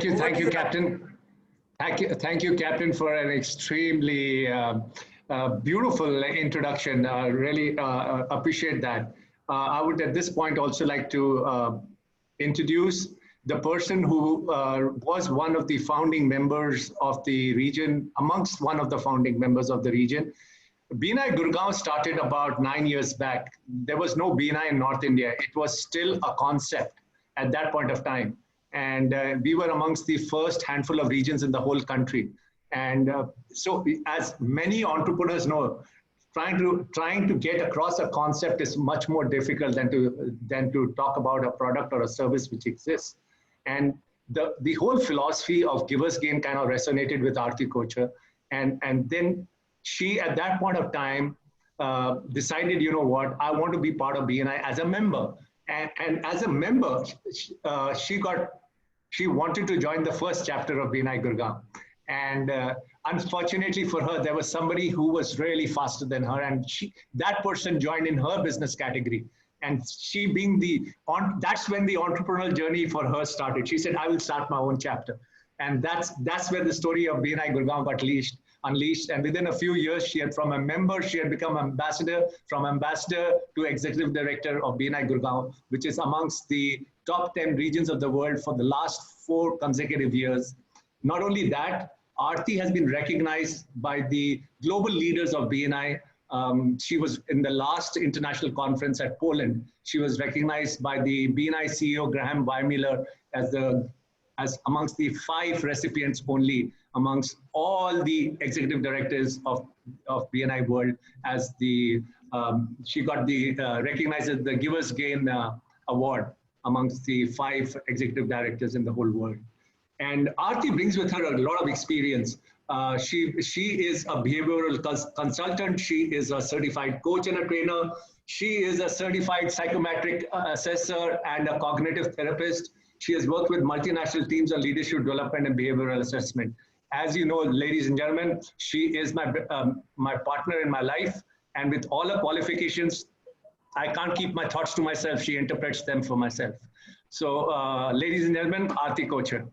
Thank you, Captain. Thank you, Captain, for an extremely beautiful introduction. Really appreciate that. I would at this point also like to introduce the person who was one of the founding members of the region, amongst one of the founding members of the region. BNI Gurgaon started about 9 years back. There was no BNI in North India. It was still a concept at that point of time. And we were amongst the first handful of regions in the whole country. And so as many entrepreneurs know, trying to get across a concept is much more difficult than to talk about a product or a service which exists. And the whole philosophy of giver's gain kind of resonated with Aarti Kochhar. And then she, at that point of time, decided, you know what, I want to be part of BNI as a member. And as a member, she wanted to join the first chapter of BNI Gurgaon. And unfortunately for her, there was somebody who was really faster than her, and that person joined in her business category. And she being that's when the entrepreneurial journey for her started. She said, I will start my own chapter. And that's where the story of BNI Gurgaon got unleashed. And within a few years, from a member, she had become ambassador, from ambassador to executive director of BNI Gurgaon, which is amongst the top 10 regions of the world for the last 4 consecutive years. Not only that, Aarti has been recognized by the global leaders of BNI. She was in the last international conference at Poland. She was recognized by the BNI CEO, Graham Weimiller, as amongst the 5 recipients only amongst all the executive directors of BNI World, as she got recognized as the Giver's Gain Award amongst the 5 executive directors in the whole world. And Aarti brings with her a lot of experience. She is a behavioral consultant. She is a certified coach and a trainer. She is a certified psychometric assessor and a cognitive therapist. She has worked with multinational teams on leadership development and behavioral assessment. As you know, ladies and gentlemen, she is my partner in my life. And with all her qualifications, I can't keep my thoughts to myself. She interprets them for myself. So, ladies and gentlemen, Aarti Kochhar.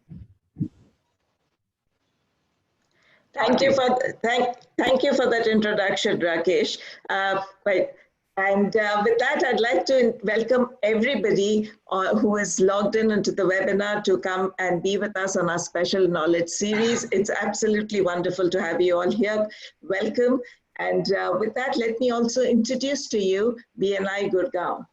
Thank you for that introduction, Rakesh. And with that, I'd like to welcome everybody who is logged into the webinar to come and be with us on our special knowledge series. It's absolutely wonderful to have you all here. Welcome. And with that, let me also introduce to you BNI Gurgaon.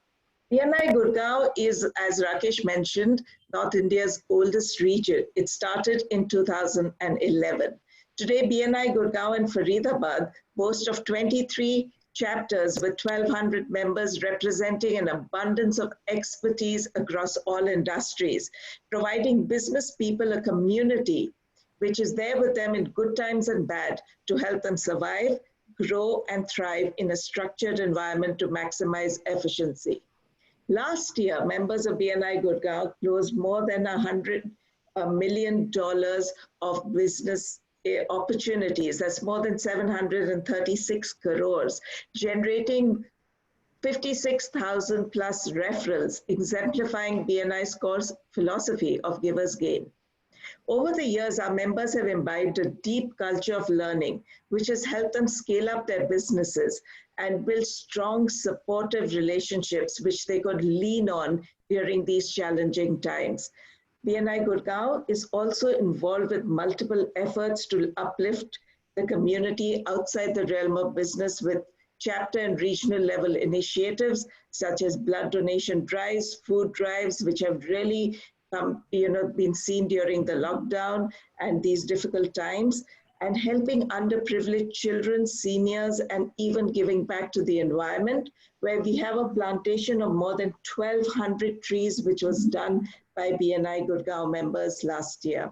BNI Gurgaon is, as Rakesh mentioned, North India's oldest region. It started in 2011. Today, BNI Gurgaon and Faridabad boast of 23 chapters with 1,200 members representing an abundance of expertise across all industries, providing business people a community which is there with them in good times and bad to help them survive, grow, and thrive in a structured environment to maximize efficiency. Last year, members of BNI Gurgaon closed more than $100 million of business opportunities. That's more than 736 crores, generating 56,000 plus referrals, exemplifying BNI's core philosophy of giver's gain. Over the years, our members have imbibed a deep culture of learning, which has helped them scale up their businesses and build strong, supportive relationships, which they could lean on during these challenging times. BNI Gurgaon is also involved with multiple efforts to uplift the community outside the realm of business with chapter and regional level initiatives such as blood donation drives, food drives, which have really been seen during the lockdown and these difficult times, and helping underprivileged children, seniors, and even giving back to the environment, where we have a plantation of more than 1,200 trees, which was done by BNI Gurgaon members last year.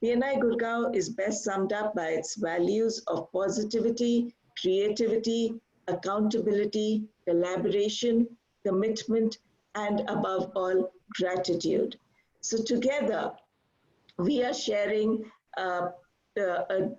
BNI Gurgaon is best summed up by its values of positivity, creativity, accountability, collaboration, commitment, and above all, gratitude. So together, we are sharing a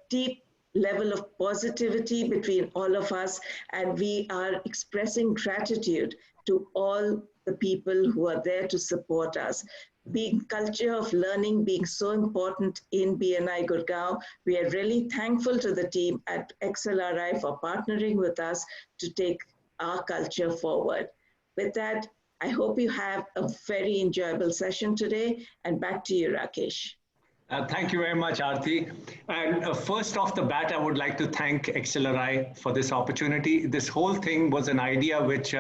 deep level of positivity between all of us, and we are expressing gratitude to all the people who are there to support us. being culture of learning being so important in BNI Gurgaon. We are really thankful to the team at XLRI for partnering with us to take our culture forward. With that, I hope you have a very enjoyable session today, and back to you, Rakesh. Thank you very much, Aarti. And first off the bat, I would like to thank XLRI for this opportunity. This whole thing was an idea which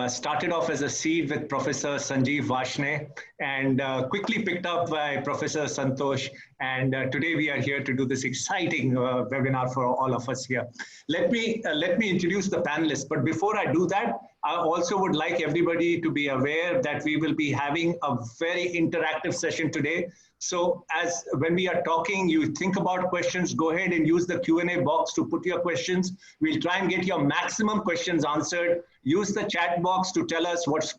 started off as a seed with Professor Sanjeev Varshney and quickly picked up by Professor Santosh. And today we are here to do this exciting webinar for all of us here. Let me introduce the panelists. But before I do that, I also would like everybody to be aware that we will be having a very interactive session today. So as when we are talking, you think about questions, go ahead and use the Q&A box to put your questions. We'll try and get your maximum questions answered. Use the chat box to tell us what's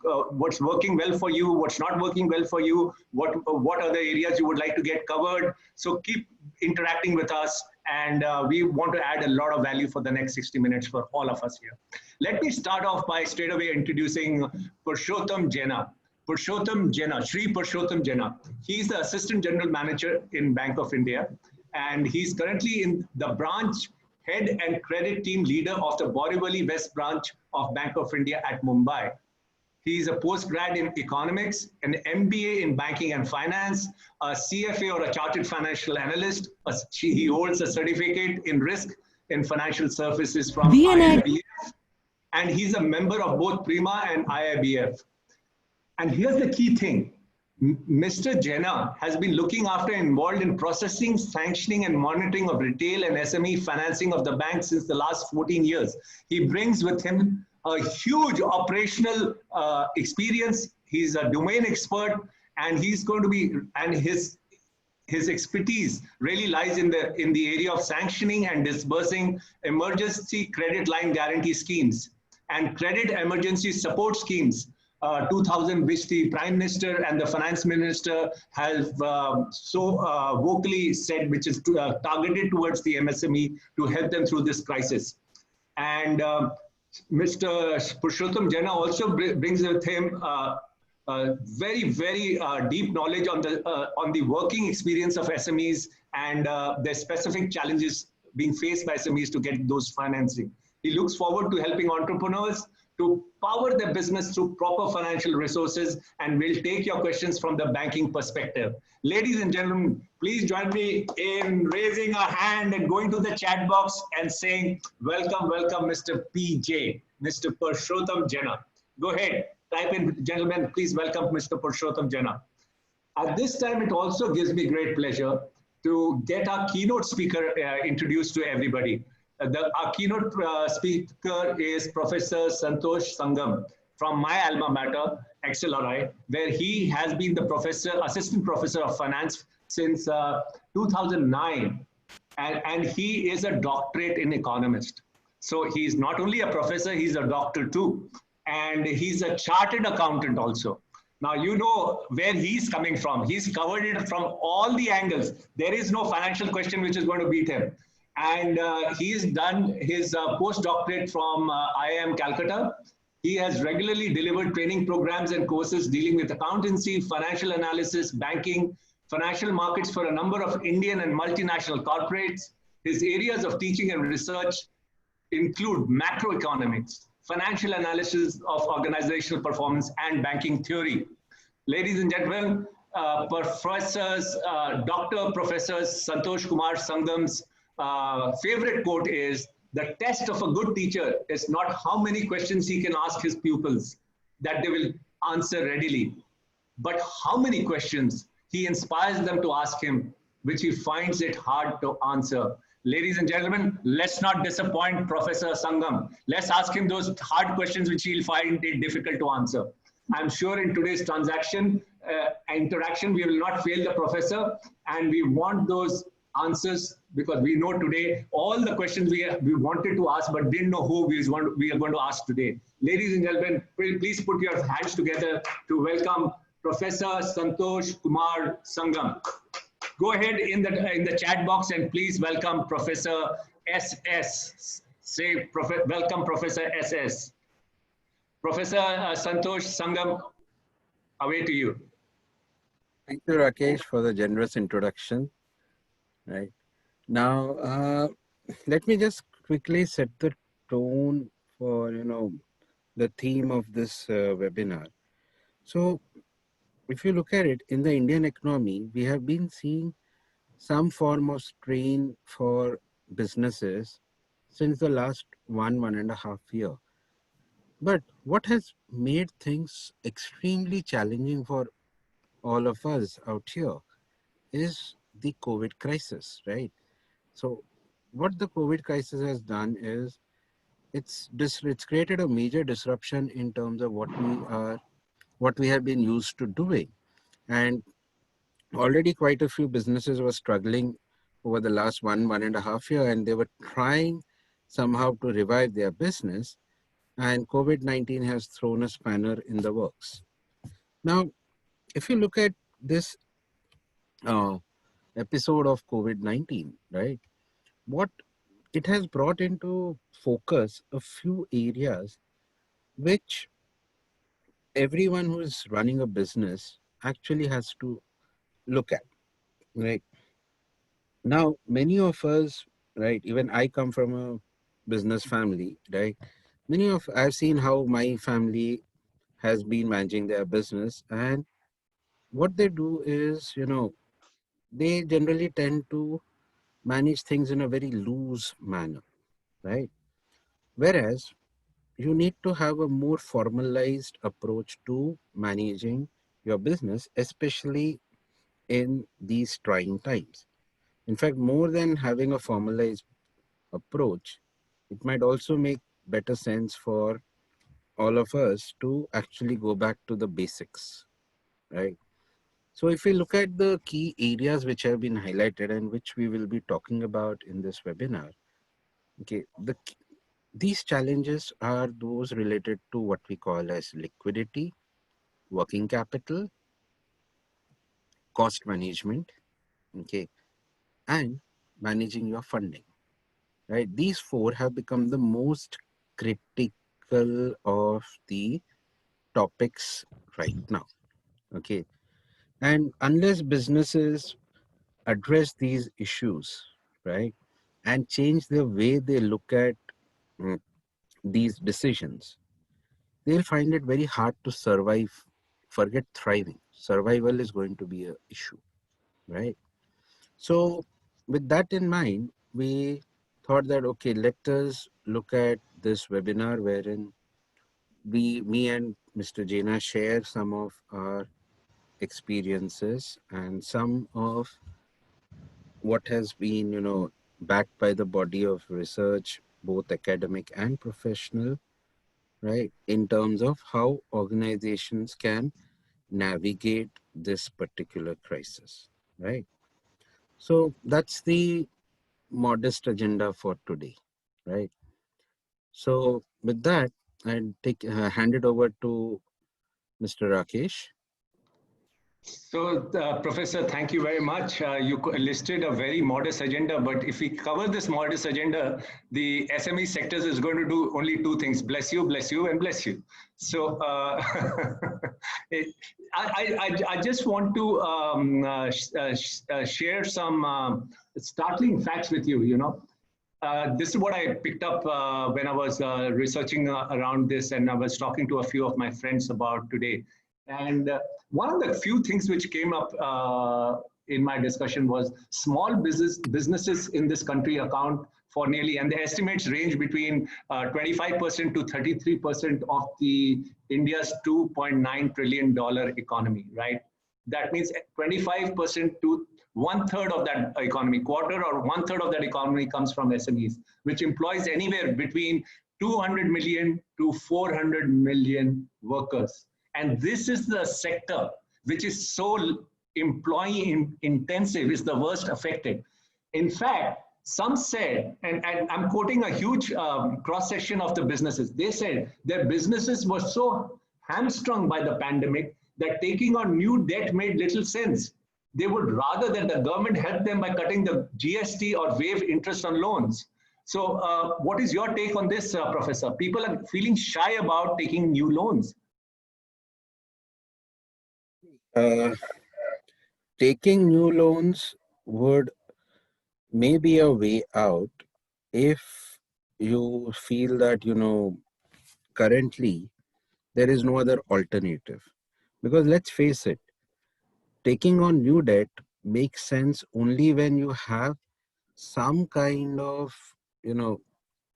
working well for you, what's not working well for you, what are the areas you would like to get covered. So keep interacting with us, and we want to add a lot of value for the next 60 minutes for all of us here. Let me start off by straight away introducing Purusottam Jena. Purusottam Jena, Shri Purusottam Jena. He's the Assistant General Manager in Bank of India, and he's currently in the branch head and credit team leader of the Borivali West branch of Bank of India at Mumbai. He's a postgrad in economics, an MBA in banking and finance, a CFA or a chartered financial analyst. He holds a certificate in risk in financial services from IIBF, and he's a member of both PRIMA and IIBF. And here's the key thing. Mr. Jena has been looking after and involved in processing, sanctioning, and monitoring of retail and SME financing of the bank since the last 14 years. He brings with him a huge operational experience. He's a domain expert, and he's going to be, and his expertise really lies in the area of sanctioning and disbursing emergency credit line guarantee schemes and credit emergency support schemes. 2000, which the Prime Minister and the Finance Minister have vocally said, which is targeted towards the MSME to help them through this crisis. And Mr. Purusottam Jena also brings with him very, very deep knowledge on the working experience of SMEs and the specific challenges being faced by SMEs to get those financing. He looks forward to helping entrepreneurs to power their business through proper financial resources, and we'll take your questions from the banking perspective. Ladies and gentlemen, please join me in raising a hand and going to the chat box and saying, welcome, welcome, Mr. PJ, Mr. Purusottam Jena. Go ahead, type in, gentlemen, please welcome Mr. Purusottam Jena. At this time, it also gives me great pleasure to get our keynote speaker introduced to everybody. Our keynote speaker is Professor Santosh Sangem from my alma mater, XLRI, where he has been the assistant professor of finance since 2009. And he is a doctorate in economist. So he's not only a professor, he's a doctor too. And he's a chartered accountant also. Now, you know where he's coming from. He's covered it from all the angles. There is no financial question which is going to beat him. And he's done his postdoctorate from IIM Calcutta. He has regularly delivered training programs and courses dealing with accountancy, financial analysis, banking, financial markets for a number of Indian and multinational corporates. His areas of teaching and research include macroeconomics, financial analysis of organizational performance, and banking theory. Ladies and gentlemen, professors, Dr. Professors Santosh Kumar Sangem's favorite quote is, the test of a good teacher is not how many questions he can ask his pupils that they will answer readily, but how many questions he inspires them to ask him, which he finds it hard to answer. Ladies and gentlemen, let's not disappoint Professor Sangem. Let's ask him those hard questions which he'll find it difficult to answer. I'm sure in today's interaction, we will not fail the professor, and we want those answers, because we know today all the questions we wanted to ask but didn't know who we are going to ask today. Ladies and gentlemen, please put your hands together to welcome Professor Santosh Kumar Sangem. Go ahead in the chat box and please welcome Professor SS. Say, welcome Professor SS. Professor Santosh Sangem, away to you. Thank you, Rakesh, for the generous introduction. Right now, let me just quickly set the tone for the theme of this webinar. So, if you look at it in the Indian economy, we have been seeing some form of strain for businesses since the last 1.5 year. But what has made things extremely challenging for all of us out here is the COVID crisis, right? So, what the COVID crisis has done is it's created a major disruption in terms of what we have been used to doing, and already quite a few businesses were struggling over the last 1.5 year, and they were trying somehow to revive their business, and COVID-19 has thrown a spanner in the works. Now, if you look at this uh, episode of COVID-19, right, what it has brought into focus a few areas which everyone who is running a business actually has to look at, right? Now, many of us, right, even I come from a business family, right? I've seen how my family has been managing their business, and what they do is, they generally tend to manage things in a very loose manner, right? Whereas you need to have a more formalized approach to managing your business, especially in these trying times. In fact, more than having a formalized approach, it might also make better sense for all of us to actually go back to the basics, right? So if we look at the key areas which have been highlighted and which we will be talking about in this webinar, okay, these challenges are those related to what we call as liquidity, working capital, cost management, okay, and managing your funding, right? These four have become the most critical of the topics right now, okay? And unless businesses address these issues, right, and change the way they look at mm, these decisions, they'll find it very hard to survive. Forget thriving. Survival is going to be an issue, right? So, with that in mind, we thought that okay, let us look at this webinar wherein me and Mr. Jena share some of our experiences and some of what has been, backed by the body of research, both academic and professional, right, in terms of how organizations can navigate this particular crisis, right? So that's the modest agenda for today, right? So with that, I'll hand it over to Mr. Rakesh. So, Professor, thank you very much. You listed a very modest agenda, but if we cover this modest agenda, the SME sectors is going to do only two things: bless you, and bless you. So, I just want to share some startling facts with you. This is what I picked up when I was researching around this, and I was talking to a few of my friends about today. And one of the few things which came up in my discussion was small businesses in this country account for nearly, and the estimates range between 25% to 33% of the India's $2.9 trillion economy, right? That means 25% to one-third of that economy, quarter or one-third of that economy comes from SMEs, which employs anywhere between 200 million to 400 million workers. And this is the sector which is so employee intensive, is the worst affected. In fact, some said, and I'm quoting a huge cross-section of the businesses, they said their businesses were so hamstrung by the pandemic that taking on new debt made little sense. They would rather that the government help them by cutting the GST or waive interest on loans. So what is your take on this, Professor? People are feeling shy about taking new loans. taking new loans would may be a way out if you feel that, currently there is no other alternative. Because let's face it, taking on new debt makes sense only when you have some kind of, you know,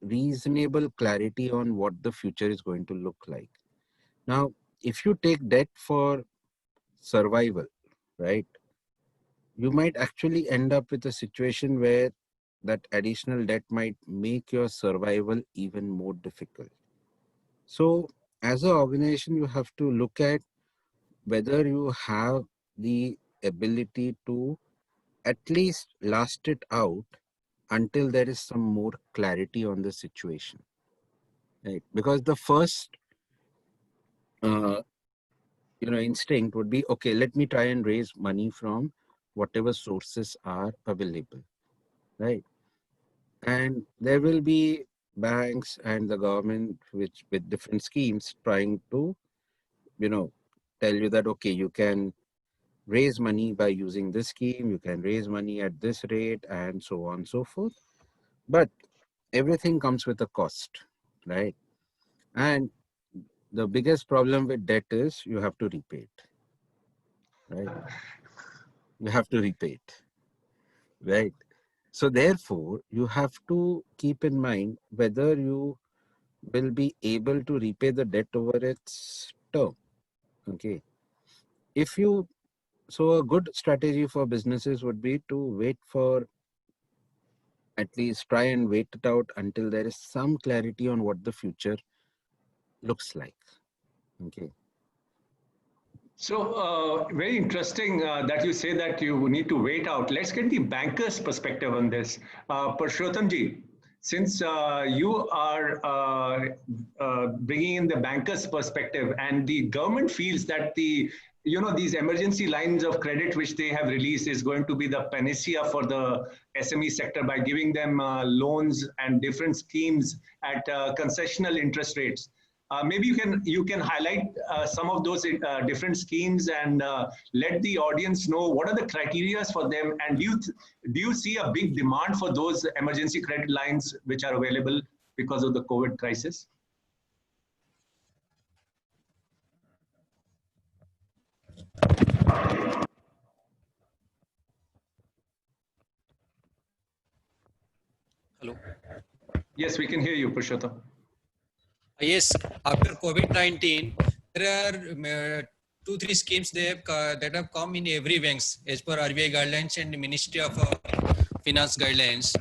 reasonable clarity on what the future is going to look like. Now, if you take debt for survival, right, you might actually end up with a situation where that additional debt might make your survival even more difficult. So, as an organization, you have to look at whether you have the ability to at least last it out until there is some more clarity on the situation, right? Because the first uh, instinct would be, okay, let me try and raise money from whatever sources are available, right? And there will be banks and the government which with different schemes trying to, tell you that, okay, you can raise money by using this scheme, you can raise money at this rate, and so on and so forth. But everything comes with a cost, right? And the biggest problem with debt is you have to repay it, right? You have to repay it, right? So therefore, you have to keep in mind whether you will be able to repay the debt over its term, okay? If you, so a good strategy for businesses would be to wait for, at least try and wait it out until there is some clarity on what the future looks like, okay? So very interesting that you say that you need to wait out. Let's get the banker's perspective on this. Purusottam ji, since you are bringing in the banker's perspective, and the government feels that these emergency lines of credit which they have released is going to be the panacea for the SME sector by giving them loans and different schemes at concessional interest rates. Maybe you can highlight some of those different schemes and let the audience know what are the criteria for them, and do you see a big demand for those emergency credit lines which are available because of the COVID crisis? Hello. Yes, we can hear you, Purushottam. Yes, after COVID-19, there are 2-3 schemes that have come in every banks as per RBI guidelines and Ministry of Finance guidelines.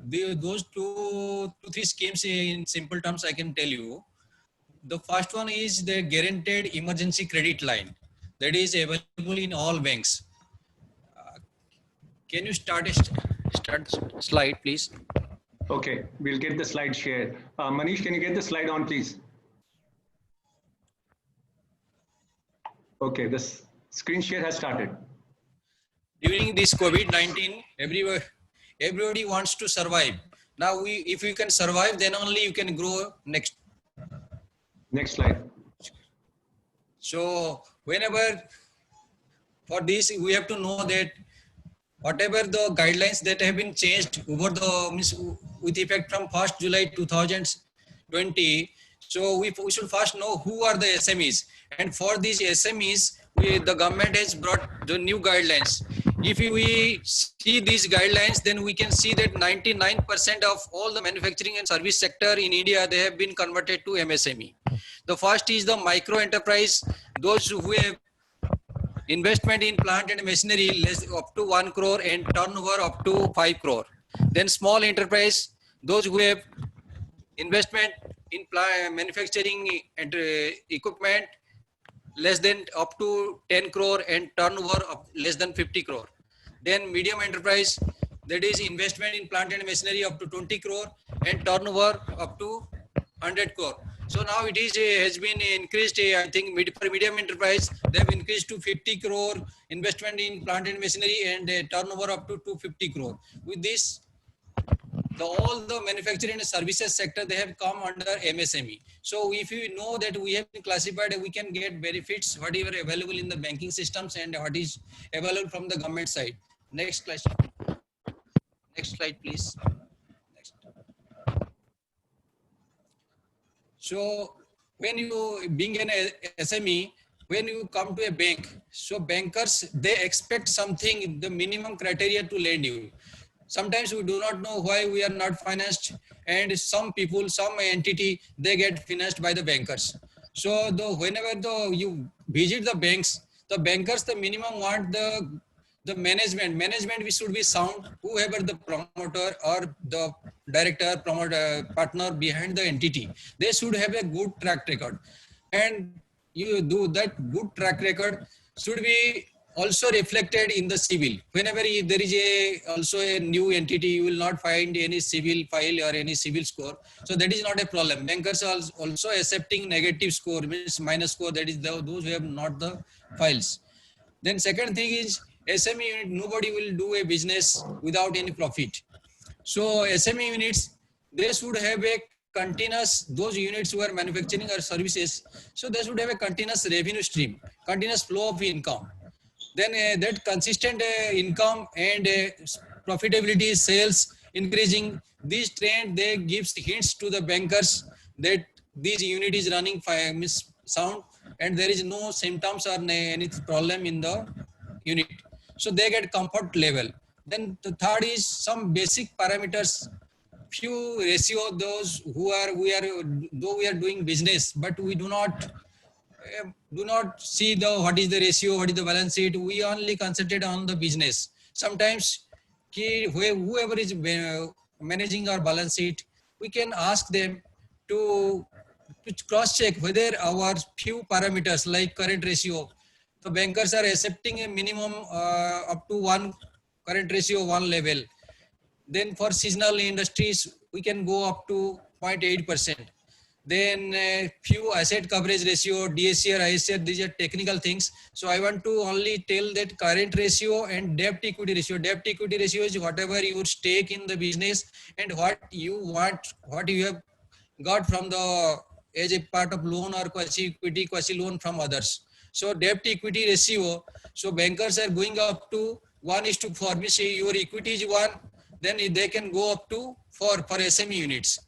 Those 2-3 schemes, in simple terms, I can tell you. The first one is the guaranteed emergency credit line that is available in all banks. Can you start slide, please? Okay, we'll get the slide shared. Manish, can you get the slide on, please? Okay, the screen share has started. During this COVID-19, everybody wants to survive. Now, if you can survive, then only you can grow next. Next slide. So, whenever for this, we have to know that whatever the guidelines that have been changed over with effect from 1st July 2020. So we should first know who are the SMEs, and for these SMEs, the government has brought the new guidelines. If we see these guidelines, then we can see that 99% of all the manufacturing and service sector in India, they have been converted to MSME. The first is the micro enterprise, those who have investment in plant and machinery less up to 1 crore and turnover up to 5 crore. Then small enterprise, those who have investment in manufacturing and equipment less than up to 10 crore and turnover of less than 50 crore. Then medium enterprise, that is investment in plant and machinery up to 20 crore and turnover up to 100 crore. So now it is has been increased. I think for medium enterprise, they have increased to 50 crore investment in plant and machinery and turnover up to 250 crore. With this, all the manufacturing and services sector, they have come under MSME. So if you know that we have been classified, we can get benefits, whatever available in the banking systems and what is available from the government side. Next slide. Next slide, please. Next. So when you being an SME, when you come to a bank, so bankers, they expect something, the minimum criteria to lend you. Sometimes we do not know why we are not financed, and some people, some entity, they get financed by the bankers. So whenever you visit the banks, the bankers, the minimum want the management we should be sound, whoever the promoter or the director, promoter, partner behind the entity, they should have a good track record. And you do that good track record should be also reflected in the civil. Whenever there is also a new entity, you will not find any civil file or any civil score. So that is not a problem. Bankers are also accepting negative score, means minus score, that is those who have not the files. Then second thing is SME unit, nobody will do a business without any profit. So SME units, they should have a continuous, those units who are manufacturing or services, so they should have a continuous revenue stream, continuous flow of income. Then that consistent income and profitability, sales increasing, this trend, they gives hints to the bankers that this unit is running sound and there is no symptoms or any problem in the unit. So they get comfort level. Then the third is some basic parameters, few ratio, those who are, though we are doing business, but we do not see what is the ratio, what is the balance sheet. We only concentrate on the business. Sometimes whoever is managing our balance sheet, we can ask them to cross check whether our few parameters like current ratio, the bankers are accepting a minimum up to one current ratio, one level. Then for seasonal industries, we can go up to 0.8%. Then few asset coverage ratio, DSCR, ISCR, these are technical things. So I want to only tell that current ratio and debt equity ratio. Debt equity ratio is whatever you stake in the business and what you want, what you have got from the as a part of loan or quasi equity, quasi loan from others. So debt equity ratio, so bankers are going up to 1:4. We say your equity is 1, then they can go up to 4 for SME units.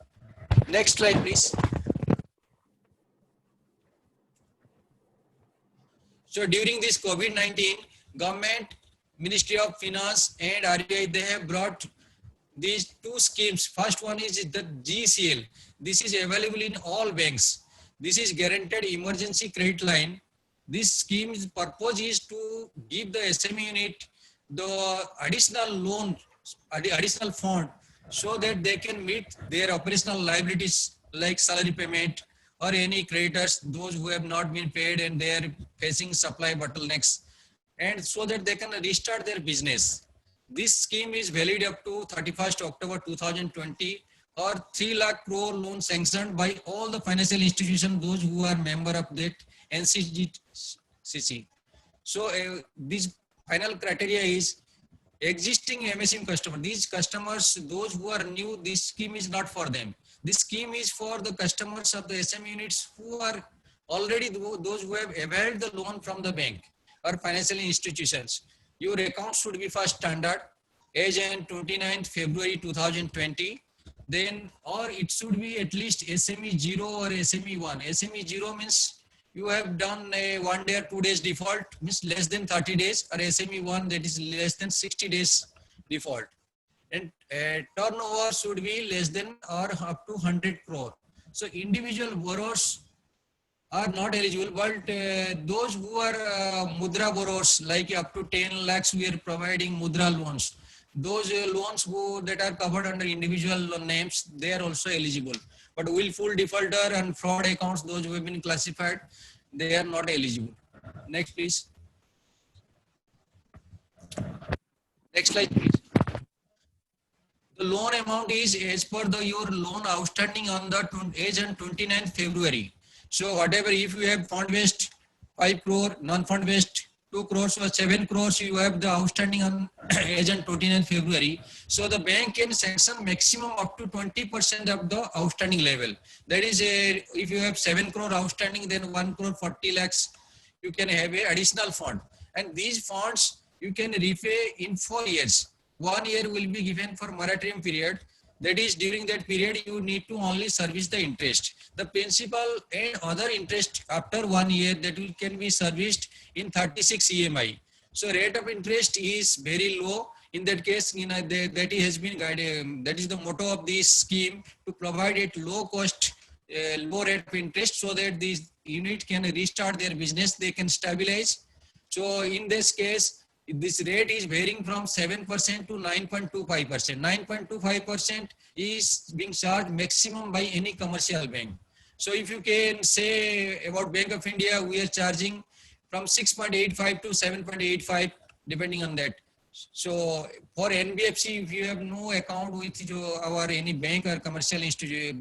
Next slide, please. So during this COVID-19, government, Ministry of Finance and RBI, they have brought these two schemes. First one is the GECL. This is available in all banks. This is guaranteed emergency credit line. This scheme's purpose is to give the SME unit the additional loan, additional fund, so that they can meet their operational liabilities like salary payment or any creditors, those who have not been paid and they are facing supply bottlenecks, and so that they can restart their business. This scheme is valid up to 31st October 2020 or 3 lakh crore loan sanctioned by all the financial institutions, those who are member of that NCGCC. So this final criteria is existing MSME customer. These customers, those who are new, this scheme is not for them. This scheme is for the customers of the SME units who are already those who have availed the loan from the bank or financial institutions. Your account should be first standard as on 29th February 2020. Then, or it should be at least SME 0 or SME 1. SME 0 means you have done a 1 day or 2 days default, means less than 30 days, or SME 1, that is less than 60 days default. And turnover should be less than or up to 100 crore. So individual borrowers are not eligible, but those who are mudra borrowers, like up to 10 lakhs, we are providing mudra loans. Those loans that are covered under individual names, they are also eligible. But willful defaulter and fraud accounts, those who have been classified, they are not eligible. Next, please. Next slide, please. The loan amount is as per your loan outstanding on the as on 29th February. So whatever, if you have fund based 5 crore, non-fund based 2 crores or 7 crores you have the outstanding on agent 29 February. So the bank can sanction maximum up to 20% of the outstanding level. That is, if you have 7 crore outstanding, then 1 crore 40 lakhs, you can have a additional fund. And these funds you can repay in 4 years. 1 year will be given for moratorium period. That is, during that period, you need to only service the interest. The principal and other interest after 1 year that will can be serviced in 36 EMI. So rate of interest is very low. In that case, that has been guided. That is the motto of this scheme, to provide at low cost, low rate of interest, so that these unit can restart their business, they can stabilize. So in this case, this rate is varying from 7% to 9.25%. 9.25% is being charged maximum by any commercial bank. So if you can say about Bank of India, we are charging from 6.85 to 7.85, depending on that. So for NBFC, if you have no account with our any bank or commercial institute,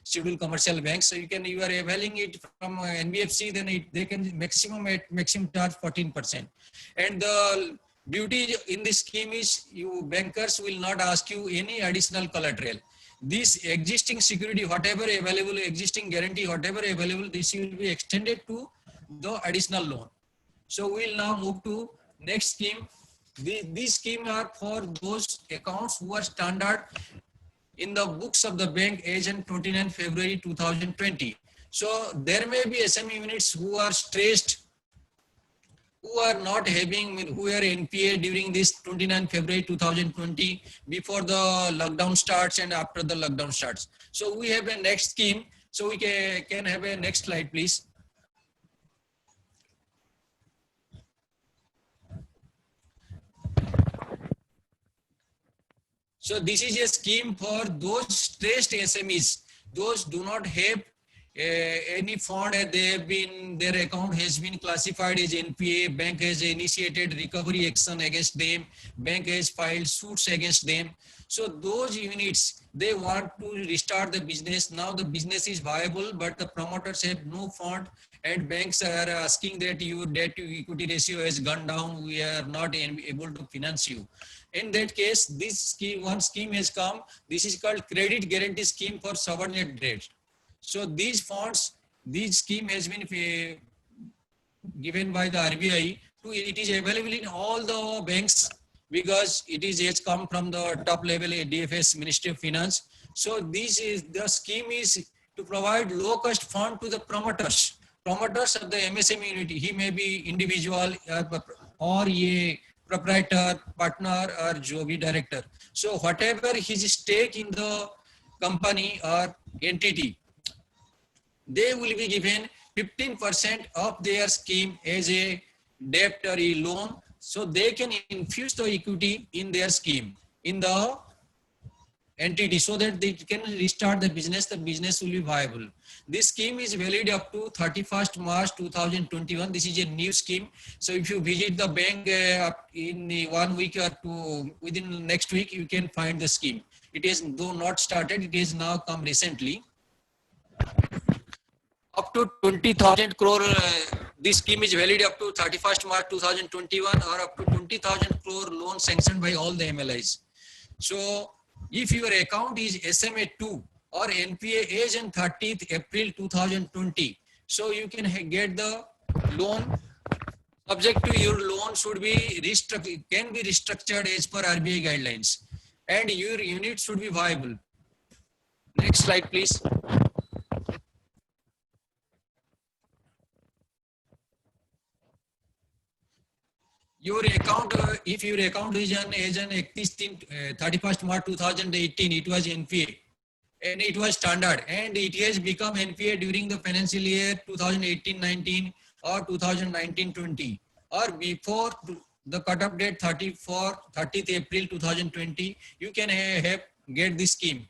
scheduled commercial banks, so you are availing it from NBFC, then they can maximum charge 14%. And the beauty in this scheme is you bankers will not ask you any additional collateral. This existing security, whatever available, existing guarantee, whatever available, this will be extended to the additional loan. So we'll now move to next scheme. These schemes are for those accounts who are standard in the books of the bank agent 29 February 2020. So there may be SME units who are stressed, who are not having, who are NPA during this 29 February 2020, before the lockdown starts and after the lockdown starts. So we have a next scheme. So we can have a next slide, please. So this is a scheme for those stressed SMEs. Those do not have any fund, their account has been classified as NPA, bank has initiated recovery action against them, bank has filed suits against them. So those units, they want to restart the business. Now the business is viable, but the promoters have no fund, and banks are asking that your debt to equity ratio has gone down, we are not able to finance you. In that case, this scheme, one scheme has come. This is called credit guarantee scheme for subordinate debt. So these funds, this scheme has been given by the RBI. It is available in all the banks because it has come from the top level DFS, Ministry of Finance. So this is the scheme is to provide low cost fund to the promoters of the MSME unity. He may be individual or a proprietor, partner, or JOB director. So whatever his stake in the company or entity, they will be given 15% of their scheme as a debt or a loan. So they can infuse the equity in their scheme, in the entity, so that they can restart the business will be viable. This scheme is valid up to 31st March 2021. This is a new scheme. So if you visit the bank in 1 week or two, within next week, you can find the scheme. It is though not started, it is now come recently. Up to 20,000 crore, this scheme is valid up to 31st March 2021, or up to 20,000 crore loan sanctioned by all the MLIs. So if your account is SMA2 or NPA age on 30th April 2020, so you can get the loan. Subject to your loan should be can be restructured as per RBI guidelines, and your unit should be viable. Next slide, please. Your account, if your account is on 31st March 2018, it was NPA and it was standard, and it has become NPA during the financial year 2018-19 or 2019-20, or before the cutoff date 30th April 2020, you can get this scheme.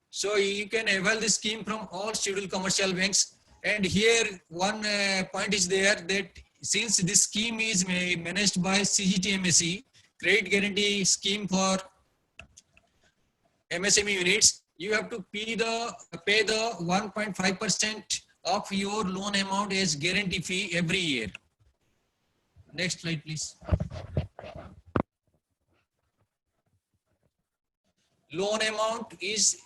So you can avail this scheme from all scheduled commercial banks. And here one point is there, that since this scheme is managed by CGTMSE, Credit Guarantee Scheme for MSME units, you have to pay the 1.5% of your loan amount as guarantee fee every year. Next slide, please. Loan amount is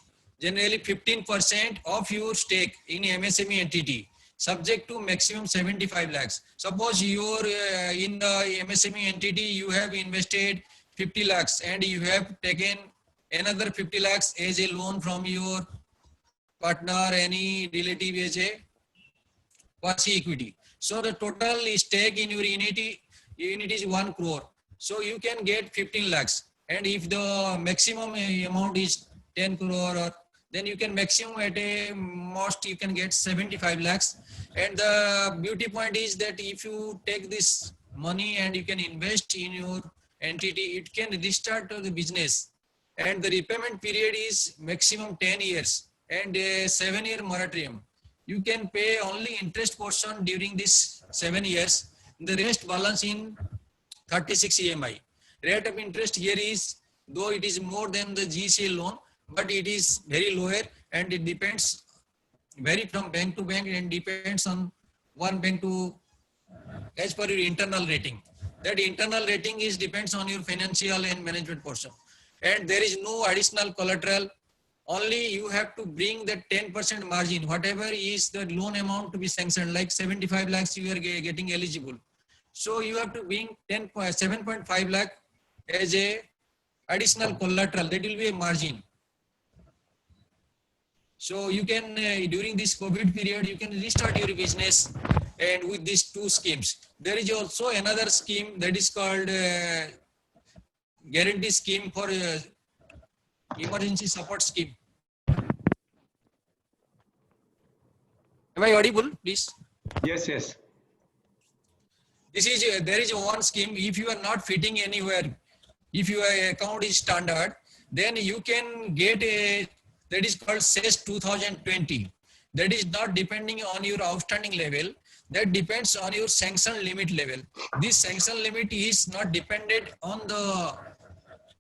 generally 15% of your stake in MSME entity, subject to maximum 75 lakhs. Suppose you're in the MSME entity, you have invested 50 lakhs and you have taken another 50 lakhs as a loan from your partner, any relative as a quasi equity. So the total stake in your unit is 1 crore. So you can get 15 lakhs. And if the maximum amount is 10 crore, or then you can maximum at a most you can get 75 lakhs. And the beauty point is that if you take this money and you can invest in your entity, it can restart the business. And the repayment period is maximum 10 years and a 7-year moratorium. You can pay only interest portion during this 7 years, the rest balance in 36 EMI. Rate of interest here is, though it is more than the GECU loan, but it is very lower and it depends, vary from bank to bank and depends on one bank to, as per your internal rating. That internal rating is depends on your financial and management portion. And there is no additional collateral. Only you have to bring that 10% margin, whatever is the loan amount to be sanctioned, like 75 lakhs you are getting eligible. So you have to bring 7.5 lakh as a additional collateral. That will be a margin. So you can, during this COVID period, you can restart your business and with these two schemes. There is also another scheme that is called guarantee scheme for emergency support scheme. Am I audible, please? Yes, yes. This is, there is one scheme. If you are not fitting anywhere, if your account is standard, then you can get a, that is called SES 2020. That is not depending on your outstanding level. That depends on your sanction limit level. This sanction limit is not dependent on the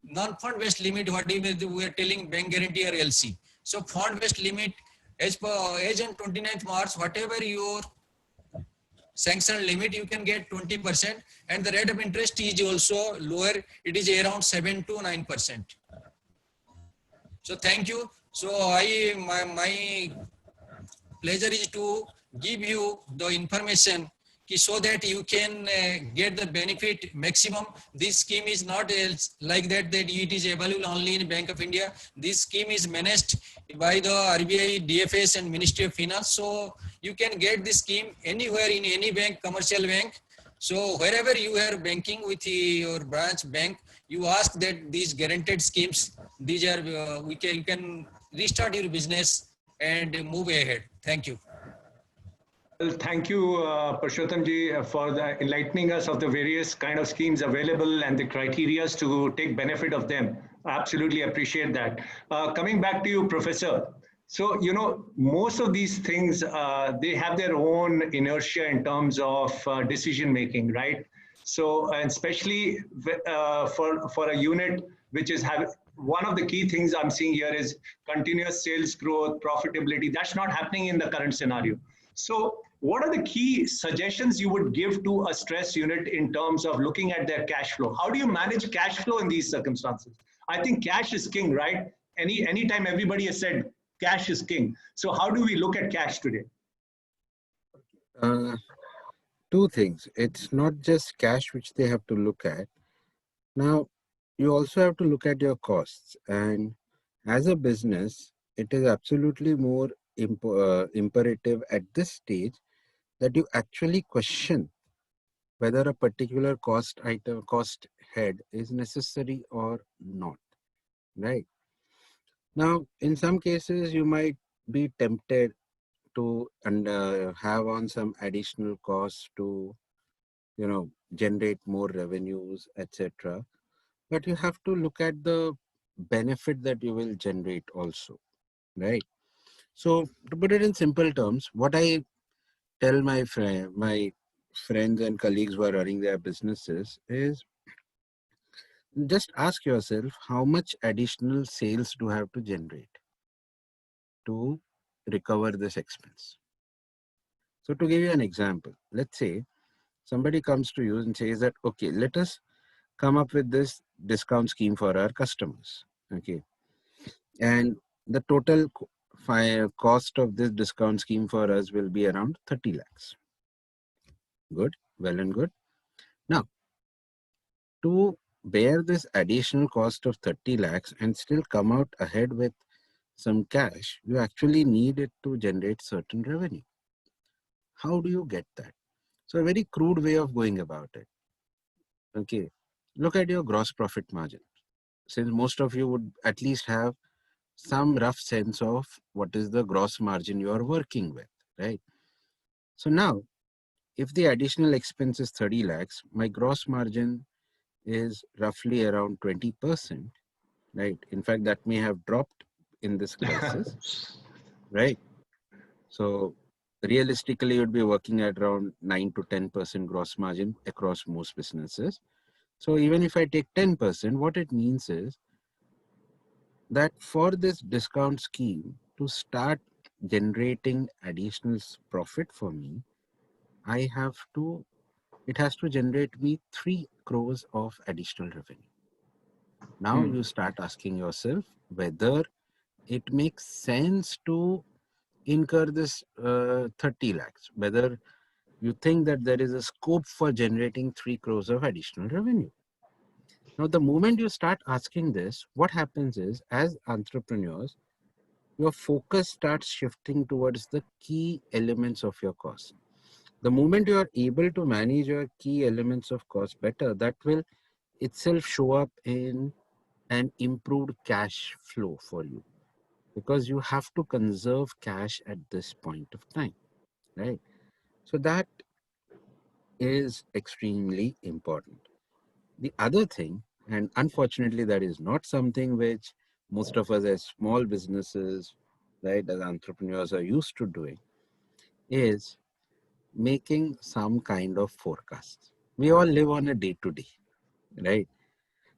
non-fund based limit, whatever we are telling bank guarantee or LC. So fund based limit, as per as on 29th March, whatever your sanction limit, you can get 20%, and the rate of interest is also lower. It is around 7 to 9%. So thank you. So my pleasure is to give you the information so that you can get the benefit maximum. This scheme is not like that it is available only in Bank of India. This scheme is managed by the RBI, DFS and Ministry of Finance. So you can get this scheme anywhere in any bank, commercial bank. So wherever you are banking with your branch bank, you ask that these guaranteed schemes, these are, you can restart your business and move ahead. Thank you. Well, thank you, Purusottam ji, for enlightening us of the various kind of schemes available and the criteria to take benefit of them. I absolutely appreciate that. Coming back to you, Professor. So, you know, most of these things, they have their own inertia in terms of decision making, right? So, and especially for a unit which is having, one of the key things I'm seeing here is continuous sales growth, profitability. That's not happening in the current scenario. So what are the key suggestions you would give to a stress unit in terms of looking at their cash flow? How do you manage cash flow in these circumstances? I think cash is king, right? Anytime everybody has said cash is king. So how do we look at cash today? Two things. It's not just cash which they have to look at. Now, you also have to look at your costs. And as a business, it is absolutely more imperative at this stage that you actually question whether a particular cost item, cost head is necessary or not, right? Now, in some cases, you might be tempted to have on some additional costs to, you know, generate more revenues, etc. But you have to look at the benefit that you will generate also, right? So to put it in simple terms, what I tell my friends and colleagues who are running their businesses is just ask yourself how much additional sales do I have to generate to recover this expense. So to give you an example, let's say somebody comes to you and says that, okay, let us come up with this discount scheme for our customers. Okay. And the total cost of this discount scheme for us will be around 30 lakhs. Good, well and good. Now, to bear this additional cost of 30 lakhs and still come out ahead with some cash, you actually need it to generate certain revenue. How do you get that? So a very crude way of going about it. Okay, look at your gross profit margin. Since most of you would at least have some rough sense of what is the gross margin you are working with, right? So now, if the additional expense is 30 lakhs, my gross margin is roughly around 20%, right? In fact, that may have dropped in this crisis, right? So realistically, you'd be working at around 9 to 10% gross margin across most businesses. So even if I take 10%, what it means is that for this discount scheme to start generating additional profit for me, it has to generate me 3 crores of additional revenue. Now you start asking yourself whether it makes sense to incur this 30 lakhs, whether you think that there is a scope for generating 3 crores of additional revenue. Now, the moment you start asking this, what happens is, as entrepreneurs, your focus starts shifting towards the key elements of your cost. The moment you are able to manage your key elements of cost better, that will itself show up in an improved cash flow for you, because you have to conserve cash at this point of time, right? So that is extremely important. The other thing, and unfortunately that is not something which most of us as small businesses, right, as entrepreneurs are used to doing, is making some kind of forecast. We all live on a day to day, right?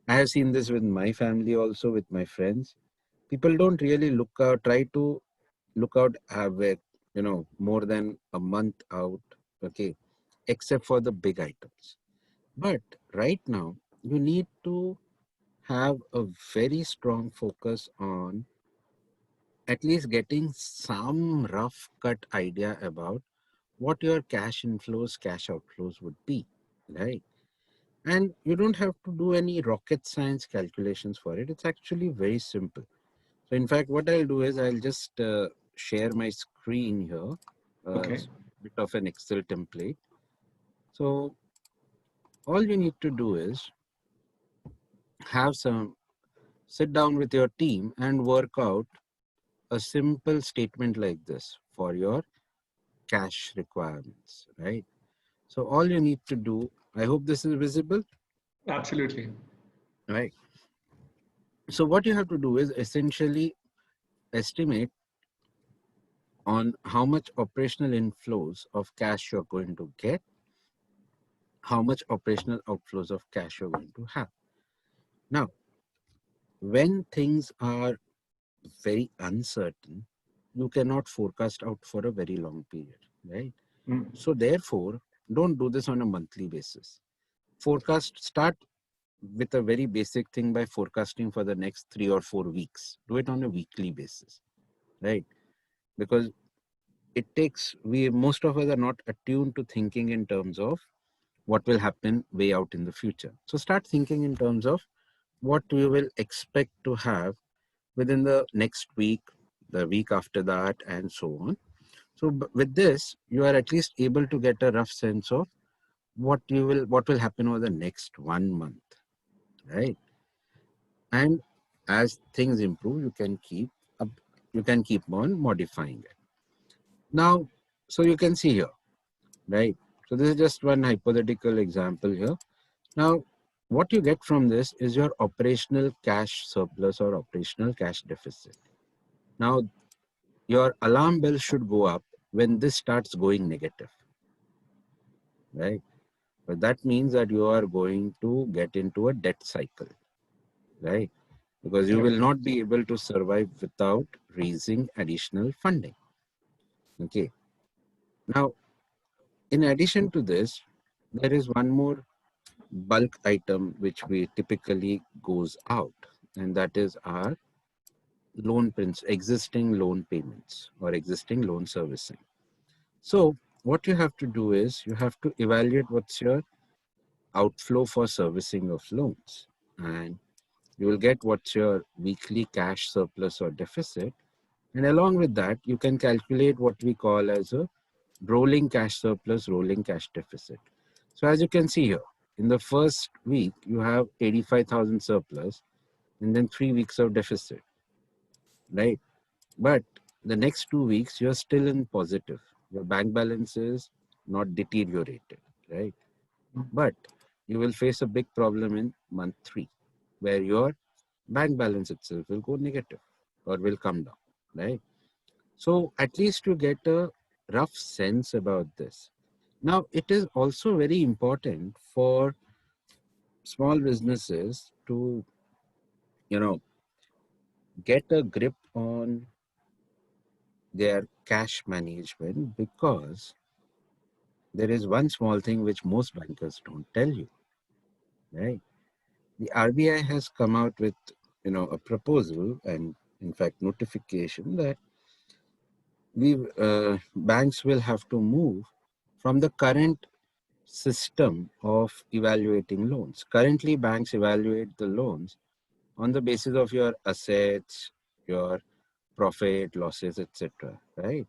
I have seen this with my family also, with my friends. People don't really try to look out, more than a month out, okay, except for the big items. But right now, you need to have a very strong focus on at least getting some rough cut idea about what your cash inflows, cash outflows would be, right? And you don't have to do any rocket science calculations for it. It's actually very simple. So in fact, what I'll do is I'll just share my screen here, Okay. bit of an Excel template. So all you need to do is sit down with your team and work out a simple statement like this for your cash requirements, right? So all you need to do, I hope this is visible, Absolutely. right? So what you have to do is essentially estimate on how much operational inflows of cash you're going to get, how much operational outflows of cash you're going to have. Now, when things are very uncertain, you cannot forecast out for a very long period, right? So therefore, don't do this on a monthly basis. Start with a very basic thing by forecasting for the next 3 or 4 weeks. Do it on a weekly basis, right? Because most of us are not attuned to thinking in terms of what will happen way out in the future. So start thinking in terms of what you will expect to have within the next week, the week after that, and so on. So with this, you are at least able to get a rough sense of what will happen over the next 1 month, right? And as things improve, you can keep on modifying it. Now, so you can see here, right? So this is just one hypothetical example here. Now, what you get from this is your operational cash surplus or operational cash deficit. Now, your alarm bell should go up when this starts going negative, right? But that means that you are going to get into a debt cycle, right? Because you will not be able to survive without raising additional funding. Okay. Now, in addition to this, there is one more bulk item which we typically goes out, and that is our existing loan payments or existing loan servicing. So what you have to do is you have to evaluate what's your outflow for servicing of loans, and you will get what's your weekly cash surplus or deficit. And along with that, you can calculate what we call as a rolling cash surplus, rolling cash deficit. So as you can see here, in the first week, you have 85,000 surplus and then 3 weeks of deficit, right? But the next 2 weeks, you're still in positive. Your bank balance is not deteriorated, right? But you will face a big problem in month 3, where your bank balance itself will go negative or will come down, right? So at least you get a rough sense about this. Now, it is also very important for small businesses to, get a grip on their cash management, because there is one small thing which most bankers don't tell you, right? The RBI has come out with, a proposal and in fact notification that banks will have to move from the current system of evaluating loans. Currently, banks evaluate the loans on the basis of your assets, your profit, losses, etc. Right?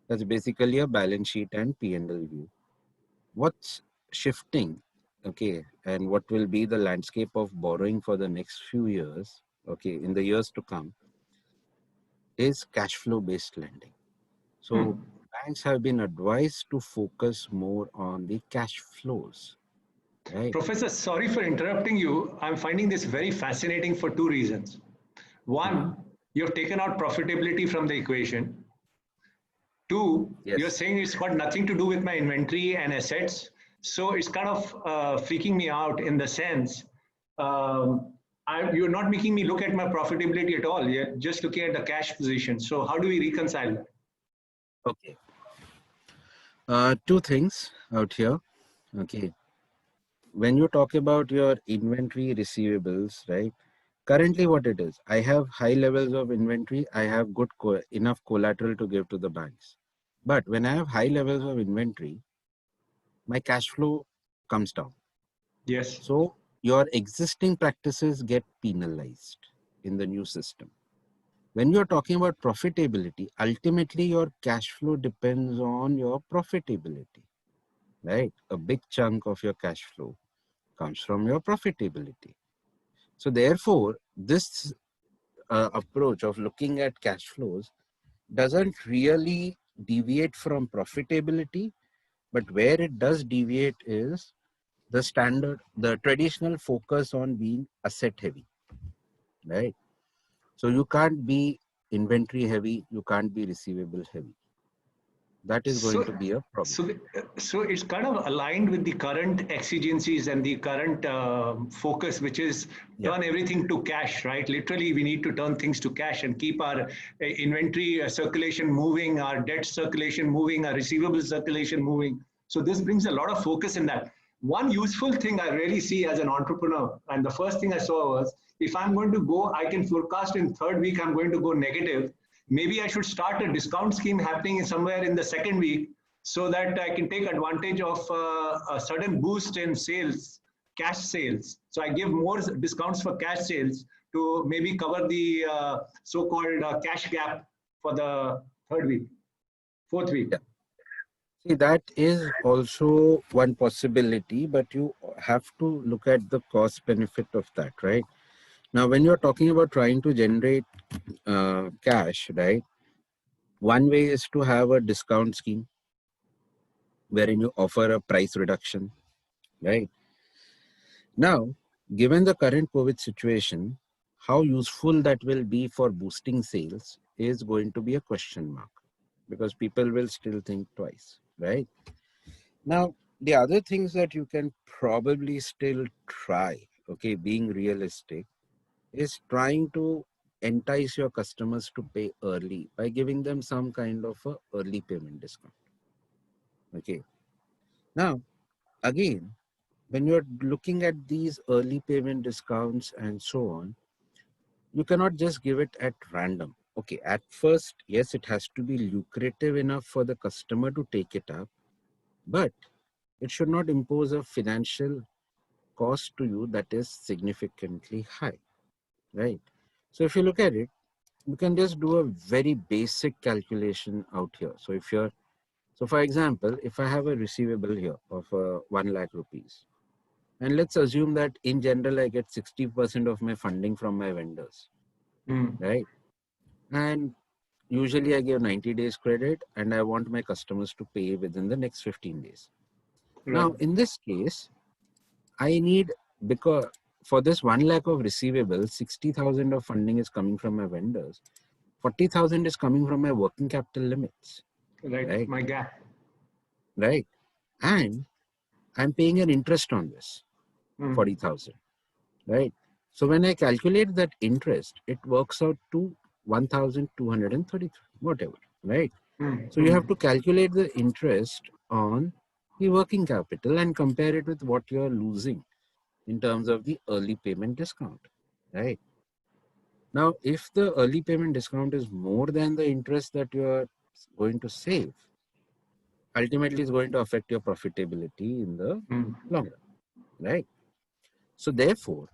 That's basically a balance sheet and P&L view. What's shifting, okay, and what will be the landscape of borrowing for the next few years, okay, in the years to come, is cash flow based lending. So banks have been advised to focus more on the cash flows, right? Professor, sorry for interrupting you. I'm finding this very fascinating for two reasons. One, you've taken out profitability from the equation. Two, Yes. you're saying it's got nothing to do with my inventory and assets. So it's kind of freaking me out in the sense, you're not making me look at my profitability at all. You're just looking at the cash position. So how do we reconcile that? Okay. Two things out here. Okay. When you talk about your inventory receivables, right? Currently what it is, I have high levels of inventory. I have enough collateral to give to the banks. But when I have high levels of inventory, my cash flow comes down. Yes. So your existing practices get penalized in the new system. When you're talking about profitability, ultimately your cash flow depends on your profitability, right? A big chunk of your cash flow comes from your profitability. So therefore, this approach of looking at cash flows doesn't really deviate from profitability, but where it does deviate is the traditional focus on being asset heavy, right? So you can't be inventory heavy, you can't be receivable heavy. That is going to be a problem. So it's kind of aligned with the current exigencies and the current focus, which is turn everything to cash, right? Literally, we need to turn things to cash and keep our inventory circulation moving, our debt circulation moving, our receivable circulation moving. So this brings a lot of focus in that. One useful thing I really see as an entrepreneur, and the first thing I saw was, if I'm going to go, I can forecast in third week, I'm going to go negative. Maybe I should start a discount scheme happening somewhere in the second week so that I can take advantage of a sudden boost in sales, cash sales. So I give more discounts for cash sales to maybe cover the so-called cash gap for the third week, fourth week. Yeah. See, that is also one possibility, but you have to look at the cost benefit of that, right? Now, when you're talking about trying to generate cash, right? One way is to have a discount scheme wherein you offer a price reduction, right? Now, given the current COVID situation, how useful that will be for boosting sales is going to be a question mark, because people will still think twice, right? Now, the other things that you can probably still try, okay, being realistic, is trying to entice your customers to pay early by giving them some kind of a early payment discount. Okay. Now, again, when you're looking at these early payment discounts and so on, you cannot just give it at random. Okay, at first, yes, it has to be lucrative enough for the customer to take it up, but it should not impose a financial cost to you that is significantly high, right? So if you look at it, you can just do a very basic calculation out here. So if you're, so for example, if I have a receivable here of 1 lakh rupees, and let's assume that in general, I get 60% of my funding from my vendors, right? And usually I give 90 days credit and I want my customers to pay within the next 15 days. Right. Now, in this case, I need, because for this 1 lakh of receivables, 60,000 of funding is coming from my vendors. 40,000 is coming from my working capital limits. Right. My gap. Right. And I'm paying an interest on this, 40,000. Right. So when I calculate that interest, it works out to 1,233, whatever. Right. So you have to calculate the interest on the working capital and compare it with what you're losing in terms of the early payment discount, right? Now, if the early payment discount is more than the interest that you are going to save, ultimately it's going to affect your profitability in the long run, right? So therefore,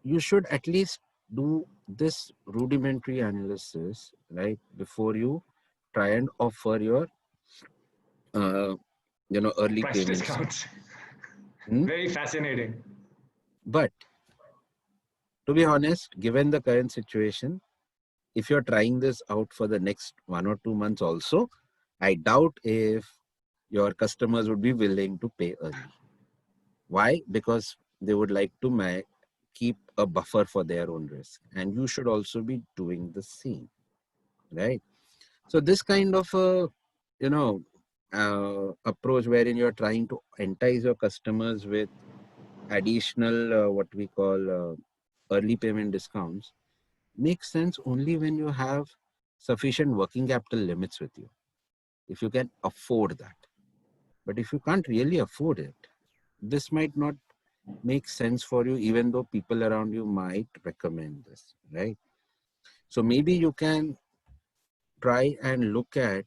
you should at least do this rudimentary analysis, right, before you try and offer your, early Price payments. discounts. Very fascinating. But to be honest, given the current situation, if you're trying this out for the next 1 or 2 months also, I doubt if your customers would be willing to pay early. Why? Because they would like to keep a buffer for their own risk. And you should also be doing the same, right? So this kind of a, approach wherein you're trying to entice your customers with additional, what we call early payment discounts, makes sense only when you have sufficient working capital limits with you, if you can afford that. But if you can't really afford it, this might not make sense for you, even though people around you might recommend this, right? So maybe you can try and look at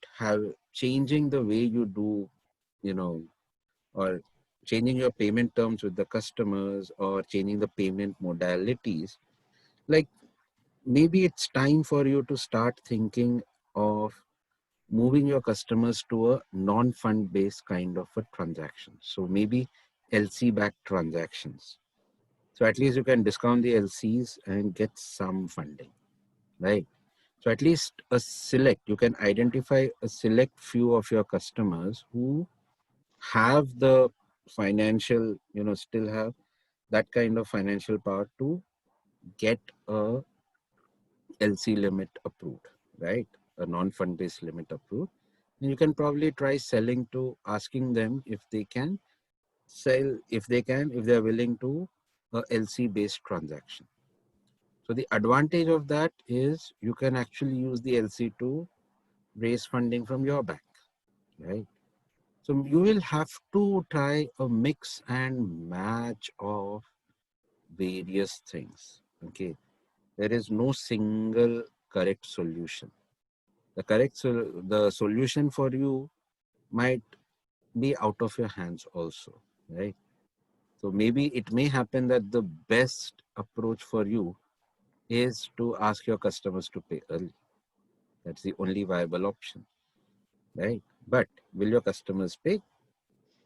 changing the way you do, or changing your payment terms with the customers, or changing the payment modalities. Like, maybe it's time for you to start thinking of moving your customers to a non-fund based kind of a transaction. So maybe LC backed transactions. So at least you can discount the LCs and get some funding, right? So at least you can identify a select few of your customers who have the financial, still have that kind of financial power to get a LC limit approved, right? A non-fund based limit approved. And you can probably try asking them if they can sell, if they're willing to a LC based transaction. So the advantage of that is you can actually use the LC to raise funding from your bank, right? So you will have to try a mix and match of various things, okay? There is no single correct solution. The solution for you might be out of your hands also, right? So maybe it may happen that the best approach for you is to ask your customers to pay early. That's the only viable option, right? But will your customers pay?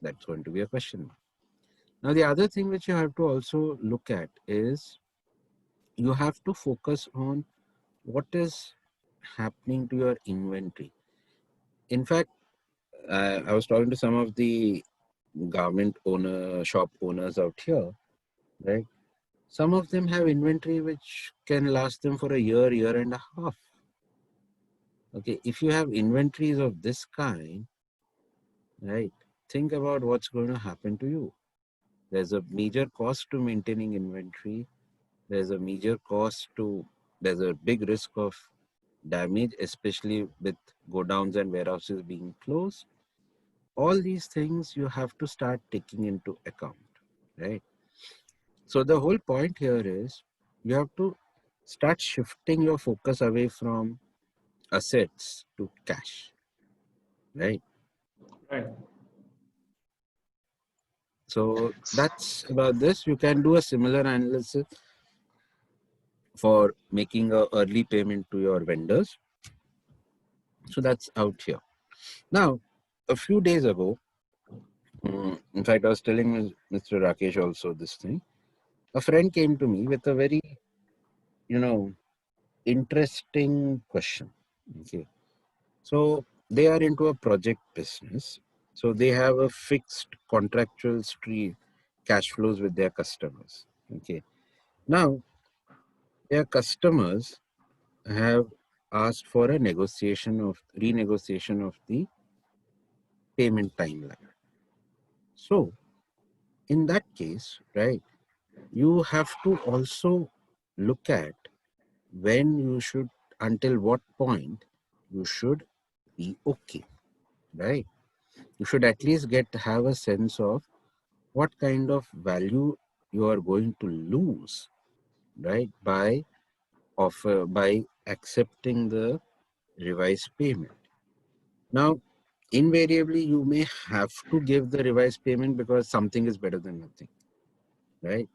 That's going to be a question mark. Now, the other thing which you have to also look at is you have to focus on what is happening to your inventory. In fact, I was talking to some of the shop owners out here, right? Some of them have inventory which can last them for a year and a half. Okay, if you have inventories of this kind, right, think about what's going to happen to you. There's a major cost to maintaining inventory. There's a big risk of damage, especially with godowns and warehouses being closed. all these things you have to start taking into account, right? So the whole point here is you have to start shifting your focus away from assets to cash, right? Right. So that's about this. You can do a similar analysis for making a early payment to your vendors. So that's out here. Now, a few days ago, in fact, I was telling Mr. Rakesh also this thing. A friend came to me with a very, interesting question. Okay. So they are into a project business. So they have a fixed contractual stream cash flows with their customers. Okay. Now, their customers have asked for a renegotiation of the payment timeline. So in that case, right, you have to also look at when you should, until what point you should be okay, right? You should at least have a sense of what kind of value you are going to lose, right, by accepting the revised payment. Now, invariably, you may have to give the revised payment because something is better than nothing, right?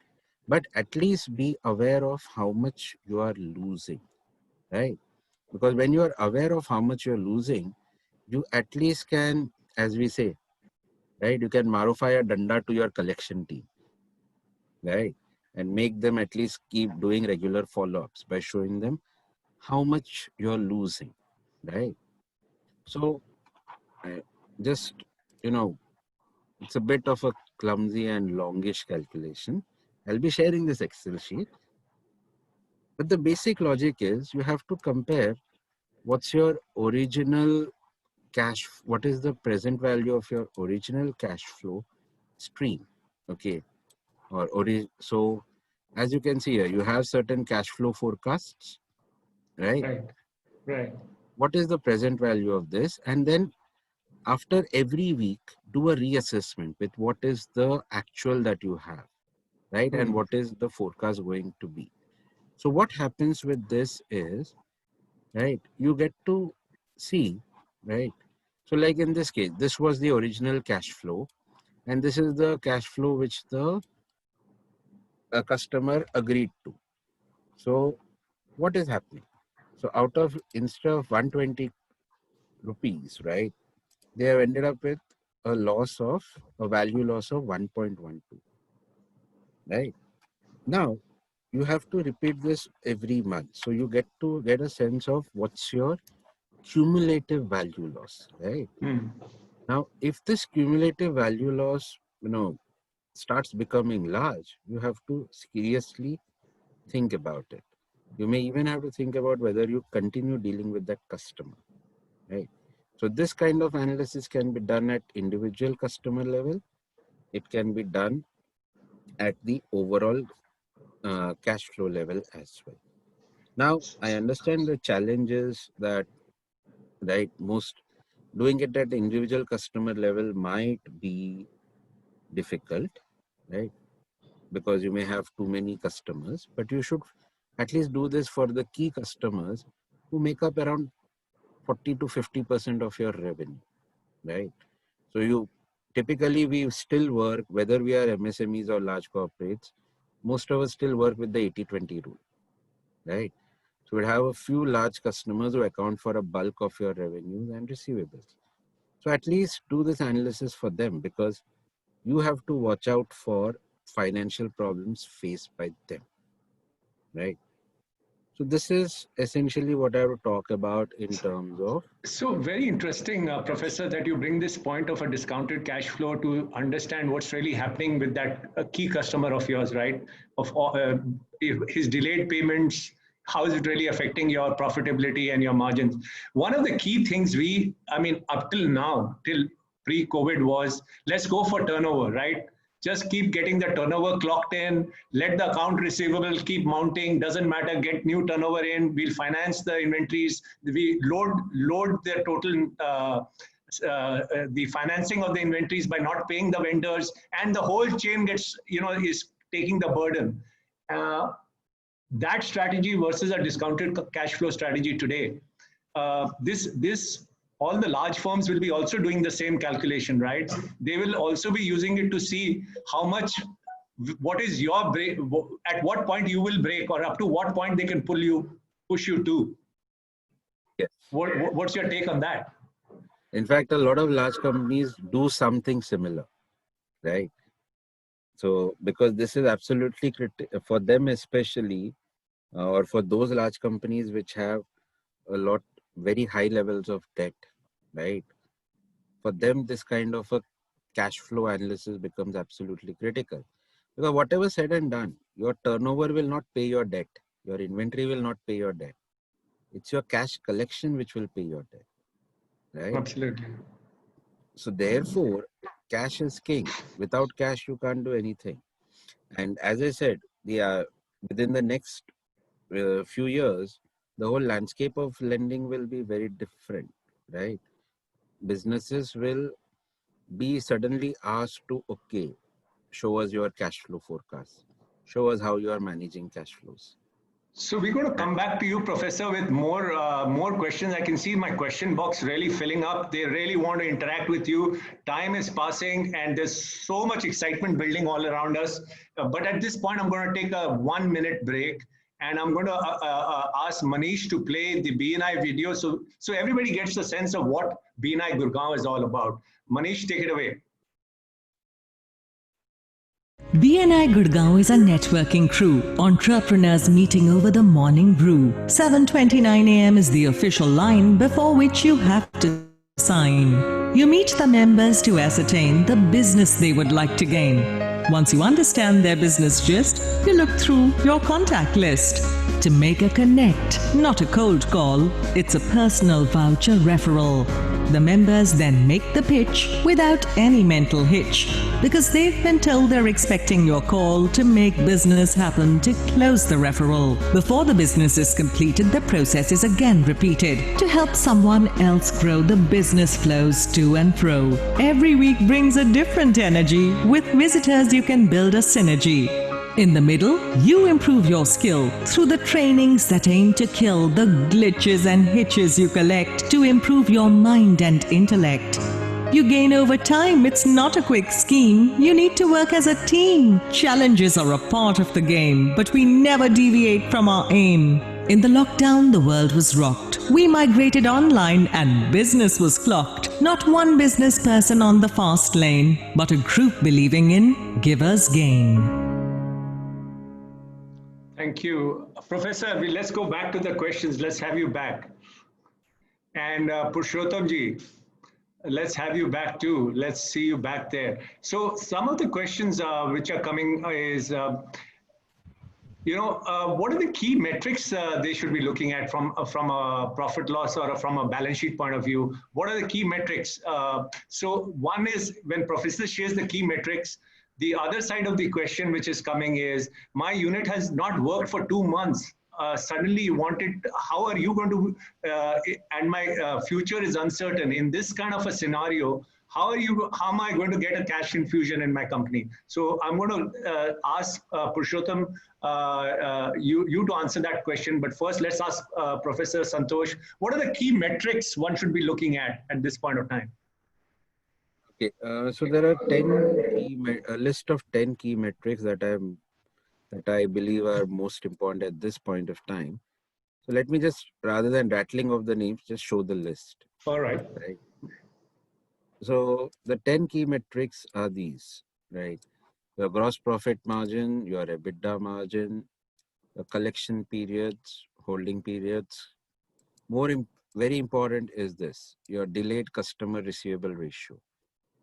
But at least be aware of how much you are losing, right? Because when you are aware of how much you're losing, you at least can, as we say, right, you can marify a danda to your collection team, right? And make them at least keep doing regular follow-ups by showing them how much you're losing, right? So just, it's a bit of a clumsy and longish calculation. I'll be sharing this Excel sheet. But the basic logic is you have to compare what's your original cash, what is the present value of your original cash flow stream, okay? So as you can see here, you have certain cash flow forecasts, right? Right. Right. What is the present value of this? And then after every week, do a reassessment with what is the actual that you have, right? And what is the forecast going to be? So what happens with this is, right, you get to see, right? So like in this case, this was the original cash flow, and this is the cash flow which the customer agreed to. So what is happening? So instead of 120 rupees, right, they have ended up with a value loss of 1.12, right? Now, you have to repeat this every month. So you get a sense of what's your cumulative value loss, right? Now, if this cumulative value loss, starts becoming large, you have to seriously think about it. You may even have to think about whether you continue dealing with that customer, right? So this kind of analysis can be done at individual customer level. It can be done at the overall cash flow level as well. Now, I understand the challenges that, right, doing it at the individual customer level might be difficult, right? Because you may have too many customers, but you should at least do this for the key customers who make up around 40 to 50% of your revenue, right? So typically we still work, whether we are MSMEs or large corporates, most of us still work with the 80-20 rule, right? So we'll have a few large customers who account for a bulk of your revenues and receivables. So at least do this analysis for them, because you have to watch out for financial problems faced by them, right? So this is essentially what I have to talk about in terms of. So very interesting, Professor, that you bring this point of a discounted cash flow to understand what's really happening with that key customer of yours, right? Of his delayed payments, how is it really affecting your profitability and your margins? One of the key things up till now, till pre-COVID was, let's go for turnover, right? Just keep getting the turnover clocked in, let the account receivable keep mounting, doesn't matter, get new turnover in, we'll finance the inventories, we load their total the financing of the inventories by not paying the vendors, and the whole chain gets, is taking the burden. That strategy versus a discounted cash flow strategy today, all the large firms will be also doing the same calculation, right? They will also be using it to see how much, what is your break, at what point you will break, or up to what point they can push you to. Yes. What's your take on that? In fact, a lot of large companies do something similar, right? So, because this is absolutely critical for them, especially, or for those large companies which have very high levels of debt, right? For them, this kind of a cash flow analysis becomes absolutely critical. Because whatever said and done, your turnover will not pay your debt. Your inventory will not pay your debt. It's your cash collection which will pay your debt, right? Absolutely. So therefore, cash is king. Without cash, you can't do anything. And as I said, within the next few years, the whole landscape of lending will be very different, right? Businesses will be suddenly asked to, okay, show us your cash flow forecast. Show us how you are managing cash flows. So we're going to come back to you, Professor, with more questions. I can see my question box really filling up. They really want to interact with you. Time is passing and there's so much excitement building all around us. But at this point, I'm going to take a 1-minute break, and I'm going to ask Manish to play the BNI video so everybody gets a sense of what BNI Gurgaon is all about. Manish, take it away. BNI Gurgaon is a networking crew, entrepreneurs meeting over the morning brew. 7:29 a.m. is the official line before which you have to sign. You meet the members to ascertain the business they would like to gain. Once you understand their business gist, you look through your contact list. To make a connect, not a cold call, it's a personal voucher referral. The members then make the pitch without any mental hitch, because they've been told they're expecting your call to make business happen to close the referral. Before the business is completed, the process is again repeated to help someone else grow. The business flows to and fro. Every week brings a different energy. With visitors, you can build a synergy. In the middle, you improve your skill through the trainings that aim to kill the glitches and hitches you collect to improve your mind and intellect. You gain over time. It's not a quick scheme. You need to work as a team. Challenges are a part of the game, but we never deviate from our aim. In the lockdown, the world was rocked. We migrated online and business was clocked. Not one business person on the fast lane, but a group believing in givers gain. Thank you. Professor, let's go back to the questions. Let's have you back. And Purusottam ji, let's have you back too. Let's see you back there. So some of the questions which are coming is, what are the key metrics they should be looking at from a profit loss or from a balance sheet point of view? What are the key metrics? So one is when Professor shares the key metrics, the other side of the question which is coming is, my unit has not worked for 2 months. Suddenly you want it, how are you going to, and my future is uncertain. In this kind of a scenario, how am I going to get a cash infusion in my company? So I'm going to ask Purusottam, you to answer that question. But first, let's ask Professor Santosh, what are the key metrics one should be looking at this point of time? Okay, so there are a list of 10 key metrics that I believe are most important at this point of time. So let me just, rather than rattling off the names, just show the list. All right. Right. So the 10 key metrics are these, right? Your gross profit margin, your EBITDA margin, your collection periods, holding periods. Very important is this, your delayed customer receivable ratio.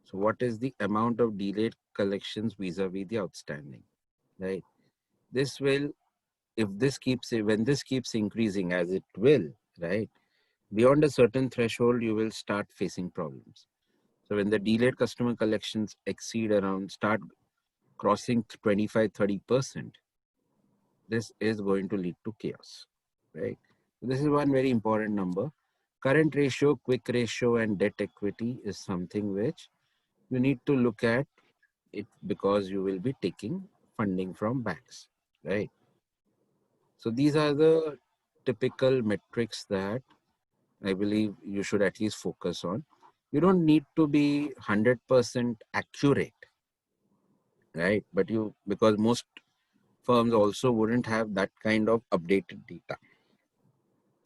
So what is the amount of delayed collections vis-a-vis the outstanding, right? This will, when this keeps increasing, as it will, right? Beyond a certain threshold, you will start facing problems. So when the delayed customer collections start crossing 25-30%, this is going to lead to chaos, right? So this is one very important number. current ratio, quick ratio, and debt equity is something which you need to look at it because you will be taking funding from banks, right? So these are the typical metrics that I believe you should at least focus on. You don't need to be 100% accurate, right? But because most firms also wouldn't have that kind of updated data,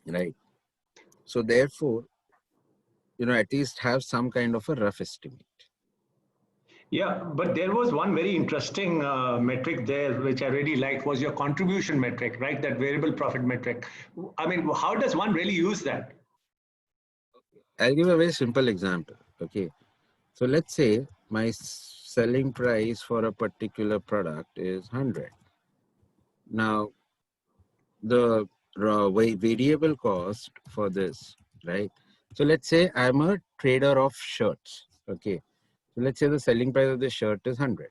right? So therefore, at least have some kind of a rough estimate. Yeah, but there was one very interesting metric there, which I really liked, was your contribution metric, right? That variable profit metric. I mean, how does one really use that? I'll give a very simple example. Okay. So let's say my selling price for a particular product is 100. Now, the variable cost for this, right? So let's say I'm a trader of shirts. Okay. So let's say the selling price of the shirt is 100.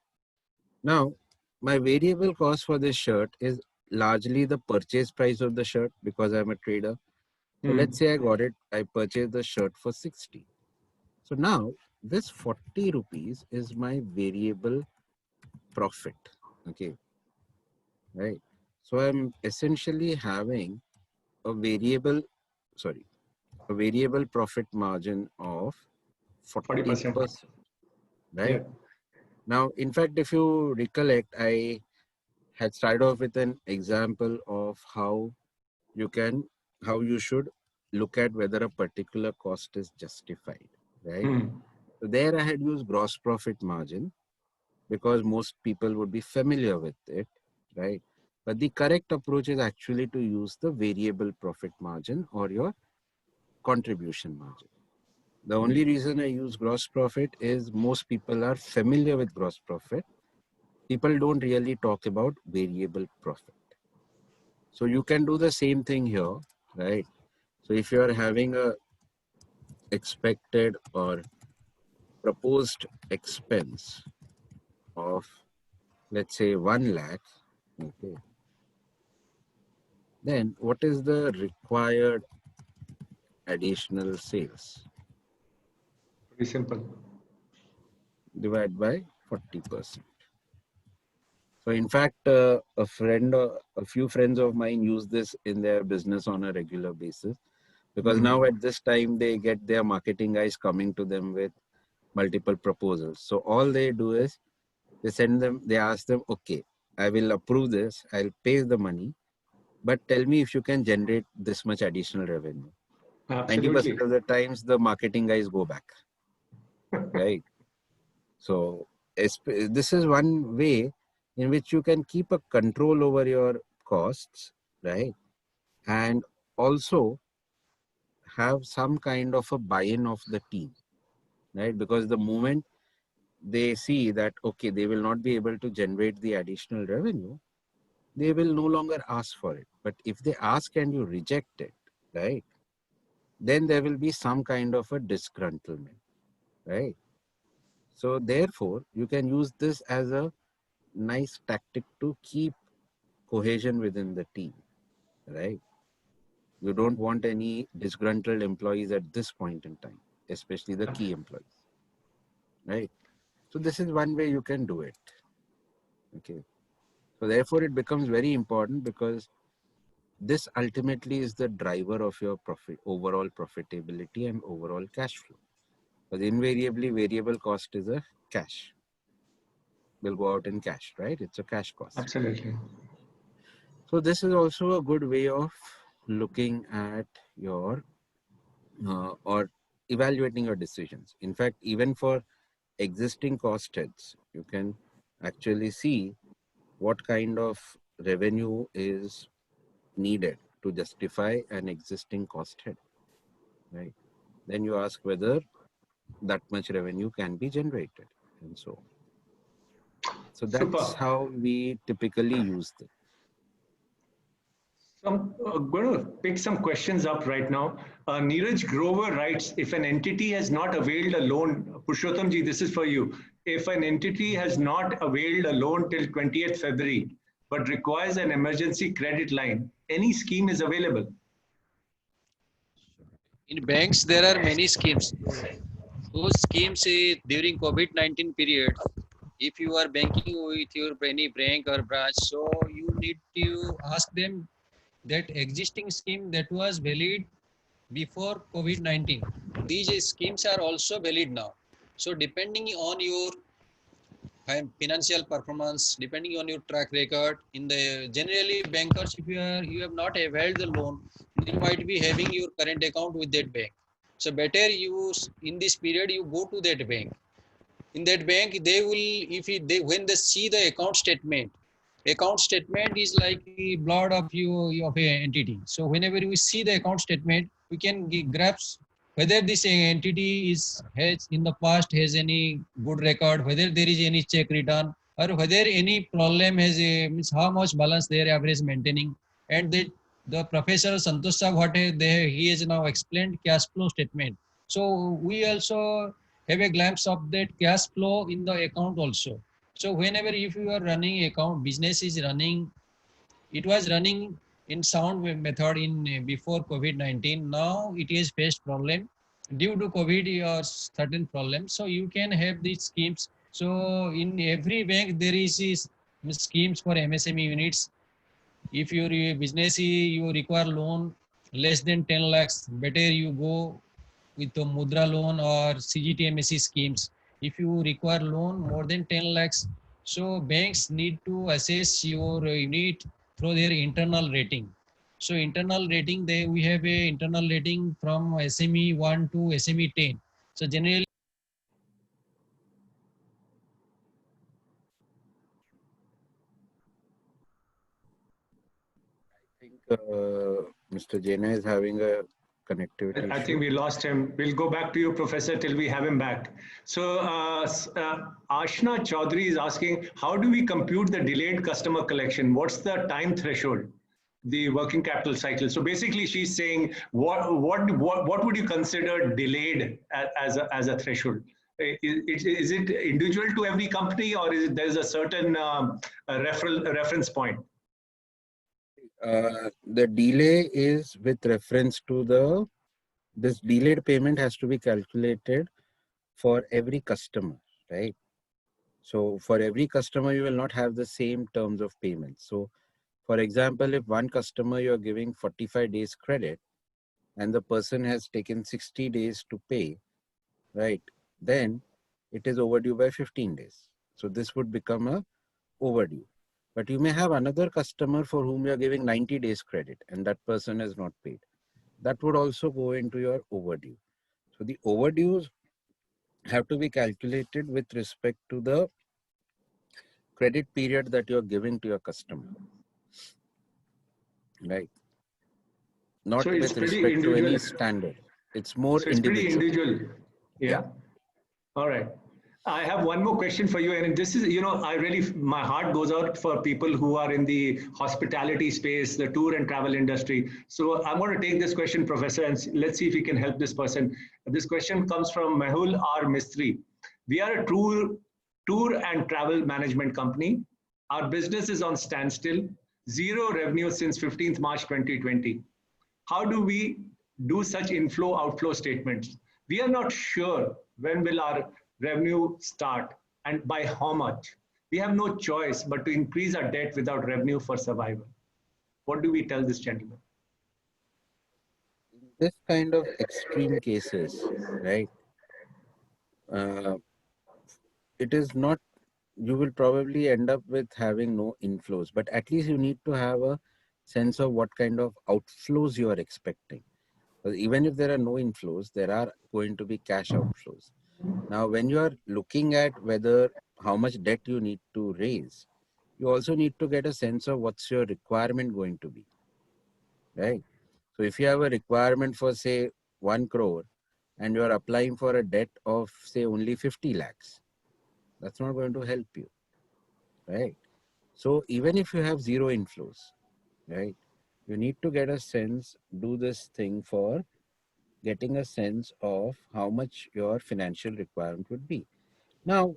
Now, my variable cost for this shirt is largely the purchase price of the shirt because I'm a trader. So let's say I purchased the shirt for 60. So now this 40 rupees is my variable profit. Okay. Right. So I'm essentially having a variable profit margin of 40%. Right. Yeah. Now, in fact, if you recollect, I had started off with an example of how you should look at whether a particular cost is justified, right? So there I had used gross profit margin because most people would be familiar with it, right? But the correct approach is actually to use the variable profit margin or your contribution margin. The only reason I use gross profit is most people are familiar with gross profit. People don't really talk about variable profit. So you can do the same thing here, right? So if you are having a expected or proposed expense of, let's say, 1 lakh, okay, then what is the required additional sales? Pretty simple. Divide by 40%. So in fact, a few friends of mine use this in their business on a regular basis because now at this time they get their marketing guys coming to them with multiple proposals. So all they do is they ask them, okay, I will approve this, I'll pay the money, but tell me if you can generate this much additional revenue. Absolutely. 90% of the times the marketing guys go back, right? So this is one way in which you can keep a control over your costs, right? And also have some kind of a buy-in of the team, right? Because the moment they see that, okay, they will not be able to generate the additional revenue, they will no longer ask for it. But if they ask and you reject it, right, then there will be some kind of a disgruntlement, right? So therefore, you can use this as a nice tactic to keep cohesion within the team, right? You don't want any disgruntled employees at this point in time, especially the key employees, right? So this is one way you can do it, okay? So therefore, it becomes very important because this ultimately is the driver of your overall profitability and overall cash flow. Because invariably, variable cost is a cash. Will go out in cash, right? It's a cash cost. Absolutely. So this is also a good way of looking at your or evaluating your decisions. In fact, even for existing cost heads, you can actually see what kind of revenue is needed to justify an existing cost head, right? Then you ask whether that much revenue can be generated and so on. So that's Super. how we typically use it. So I'm going to pick some questions up right now. Neeraj Grover writes, if an entity has not availed a loan, Purusottam ji, this is for you. If an entity has not availed a loan till 20th February, but requires an emergency credit line, any scheme is available. In banks, there are many schemes. Those schemes during COVID-19 period, if you are banking with your any bank or branch, so you need to ask them that existing scheme that was valid before COVID-19. These schemes are also valid now. So depending on your financial performance, depending on your track record, in the generally bankers, if you have not availed the loan, you might be having your current account with that bank. So better you in this period you go to that bank. In that bank, they will they when they see the account statement is like the blood of you of a entity. So whenever we see the account statement, we can grasp whether this entity is has in the past has any good record, whether there is any check return, or whether any problem has a, means how much balance their average maintaining. And the professor Santosh sir, what he has now explained cash flow statement. So we also have a glimpse of that cash flow in the account also. So whenever if you are running account, business is running, it was running in sound method in before COVID-19. Now it is faced problem due to COVID or certain problems. So you can have these schemes. So in every bank there is schemes for MSME units. If your business you require loan less than 10 lakhs, better you go with the Mudra loan or CGTMSE schemes. If you require loan more than 10 lakhs, so banks need to assess your unit through their internal rating. So internal rating, we have a internal rating from SME 1 to SME 10. So generally, I think Mr. Jena is having a connectivity I think issue. we lost him. We'll go back to you, Professor, till we have him back. So Ashna Chaudhary is asking, how do we compute the delayed customer collection? What's the time threshold, the working capital cycle? So basically, she's saying, what would you consider delayed as a threshold? Is it individual to every company, or is it, there's a certain reference point? The delay is with reference to this delayed payment has to be calculated for every customer, right? So for every customer, you will not have the same terms of payment. So for example, if one customer you're giving 45 days credit and the person has taken 60 days to pay, right? Then it is overdue by 15 days. So this would become a overdue. But you may have another customer for whom you're giving 90 days credit and that person has not paid. That would also go into your overdue. So the overdues have to be calculated with respect to the credit period that you're giving to your customer, right? Not So it's with pretty respect to any individual. standard. It's more So it's pretty individual. individual. Yeah. Yeah. All right. I have one more question for you. And this is, I really, my heart goes out for people who are in the hospitality space, the tour and travel industry. So I'm going to take this question, Professor, and let's see if we can help this person. This question comes from Mehul R. Mistry. We are a tour and travel management company. Our business is on standstill, zero revenue since 15th March 2020. How do we do such inflow outflow statements? We are not sure when will our revenue start and by how much. We have no choice but to increase our debt without revenue for survival. What do we tell this gentleman? In this kind of extreme cases, right? It is not, you will probably end up with having no inflows, but at least you need to have a sense of what kind of outflows you are expecting. Because even if there are no inflows, there are going to be cash outflows. Now, when you are looking at whether how much debt you need to raise, you also need to get a sense of what's your requirement going to be, right? So if you have a requirement for say 1 crore and you are applying for a debt of say only 50 lakhs, that's not going to help you, right? So even if you have zero inflows, right, you need to get a sense, do this thing for getting a sense of how much your financial requirement would be. Now,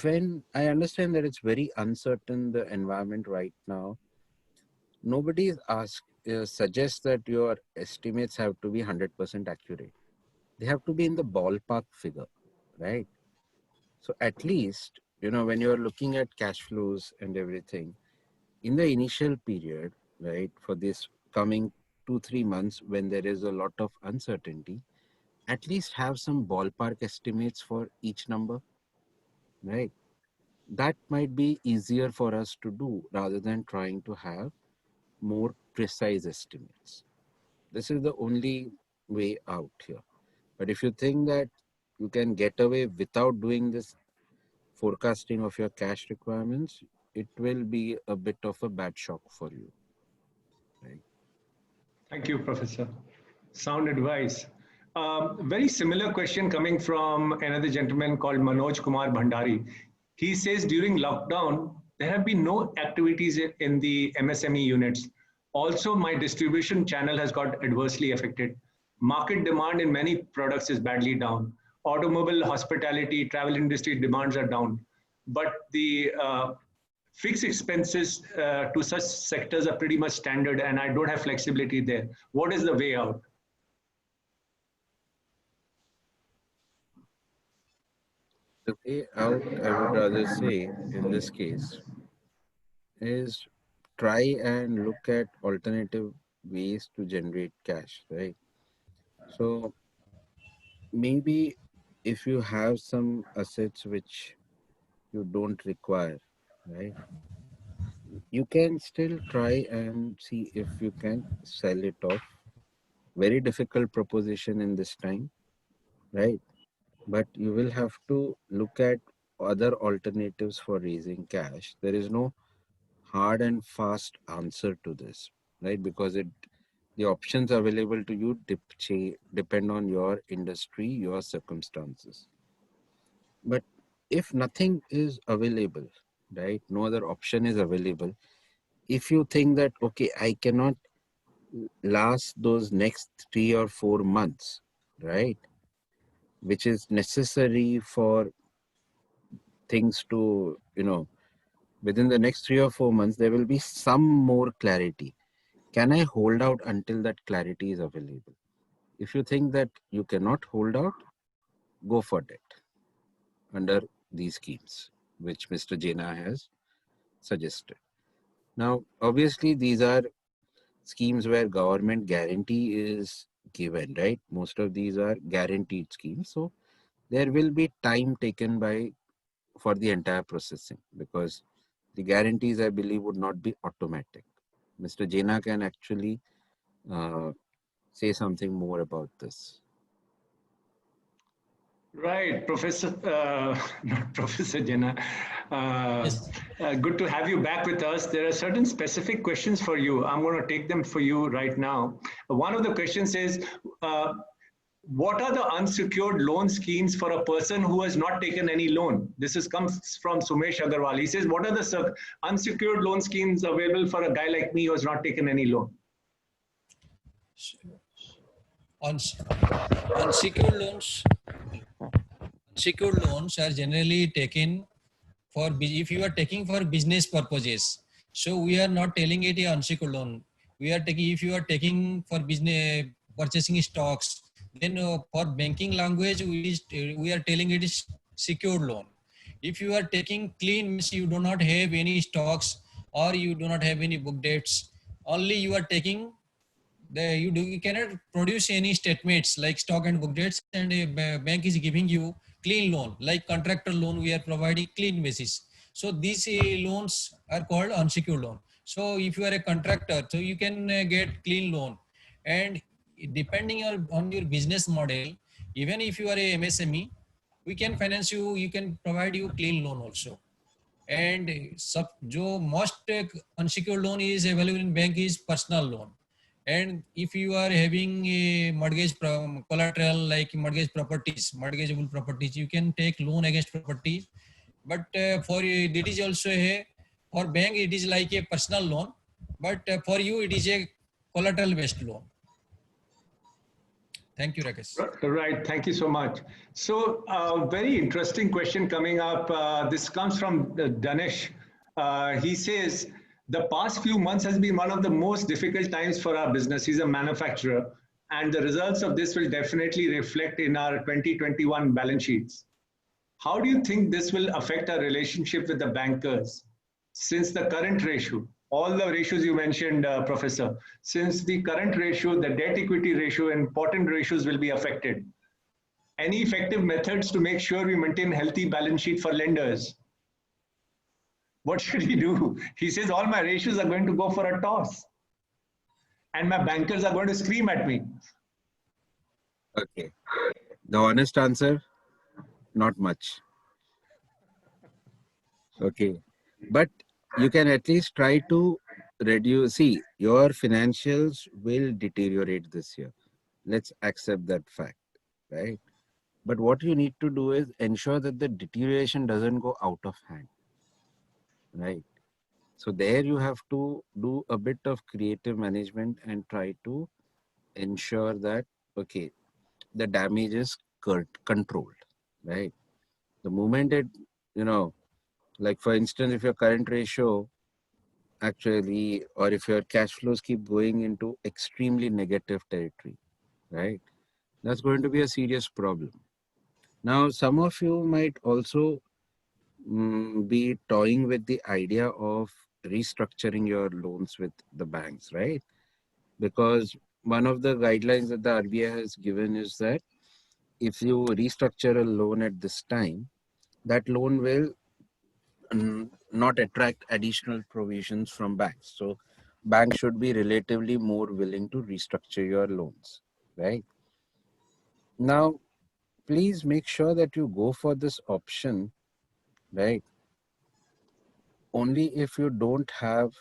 when I understand that it's very uncertain, the environment right now, nobody is suggest that your estimates have to be 100% accurate. They have to be in the ballpark figure, right? So at least, when you're looking at cash flows and everything, in the initial period, right, for this coming 2-3 months when there is a lot of uncertainty, at least have some ballpark estimates for each number, right? That might be easier for us to do rather than trying to have more precise estimates. This is the only way out here. But if you think that you can get away without doing this forecasting of your cash requirements, it will be a bit of a bad shock for you. Right? Thank you, Professor. Sound advice. Very similar question coming from another gentleman called Manoj Kumar Bhandari. He says during lockdown, there have been no activities in the MSME units. Also, my distribution channel has got adversely affected. Market demand in many products is badly down. Automobile, hospitality, travel industry demands are down. But the fixed expenses to such sectors are pretty much standard and I don't have flexibility there. What is the way out? The way out, I would rather say, in this case, is try and look at alternative ways to generate cash, right? So maybe if you have some assets which you don't require, right, you can still try and see if you can sell it off. Very difficult proposition in this time, right? But you will have to look at other alternatives for raising cash. There is no hard and fast answer to this, right? Because the options available to you depend on your industry, your circumstances. But if nothing is available, right, no other option is available, if you think that, okay, I cannot last those next 3 or 4 months, right, which is necessary for things to, within the next 3 or 4 months, there will be some more clarity. Can I hold out until that clarity is available? If you think that you cannot hold out, go for debt under these schemes, which Mr. Jena has suggested. Now, obviously, these are schemes where government guarantee is given, right? Most of these are guaranteed schemes. So there will be time taken for the entire processing because the guarantees, I believe, would not be automatic. Mr. Jena can actually say something more about this. Right, Professor, not Professor Jena. Yes. Good to have you back with us. There are certain specific questions for you. I'm going to take them for you right now. One of the questions is, what are the unsecured loan schemes for a person who has not taken any loan? This comes from Sumesh Agarwal. He says, what are the unsecured loan schemes available for a guy like me who has not taken any loan? Unsecured loans are generally taken for, if you are taking for business purposes. So we are not telling it a unsecured loan. We are taking, if you are taking for business, purchasing stocks, then for banking language, we are telling it is secured loan. If you are taking clean, means you do not have any stocks or you do not have any book debts, only you are taking you cannot produce any statements like stock and book debts, and a bank is giving you clean loan like contractor loan. We are providing clean basis. So these loans are called unsecured loan. So if you are a contractor, so you can get clean loan, and depending on your business model, even if you are a MSME, we can finance you. You can provide you clean loan also. And जो most unsecured loan is available in bank is personal loan. And if you are having a mortgage collateral like mortgageable properties, you can take loan against properties. But for it is also for bank it is like a personal loan, but for you it is a collateral based loan. Thank you, Rakesh. Right. Thank you so much. So very interesting question coming up. This comes from Danesh. He says, The past few months has been one of the most difficult times for our business. He's a manufacturer, and the results of this will definitely reflect in our 2021 balance sheets. How do you think this will affect our relationship with the bankers? Since the current ratio, all the ratios you mentioned, Professor, since the current ratio, the debt equity ratio, important ratios will be affected. Any effective methods to make sure we maintain healthy balance sheet for lenders? What should he do? He says all my ratios are going to go for a toss and my bankers are going to scream at me. Okay. The honest answer, not much. Okay. But you can at least try to reduce. See, your financials will deteriorate this year. Let's accept that fact, right? But what you need to do is ensure that the deterioration doesn't go out of hand, right? So there you have to do a bit of creative management and try to ensure that, okay, the damage is controlled, right? The moment it, like for instance, if your current ratio actually, or if your cash flows keep going into extremely negative territory, right? That's going to be a serious problem. Now, some of you might also be toying with the idea of restructuring your loans with the banks, right? Because one of the guidelines that the RBI has given is that if you restructure a loan at this time, that loan will not attract additional provisions from banks. So banks should be relatively more willing to restructure your loans, right? Now, please make sure that you go for this option, right? Only if you don't have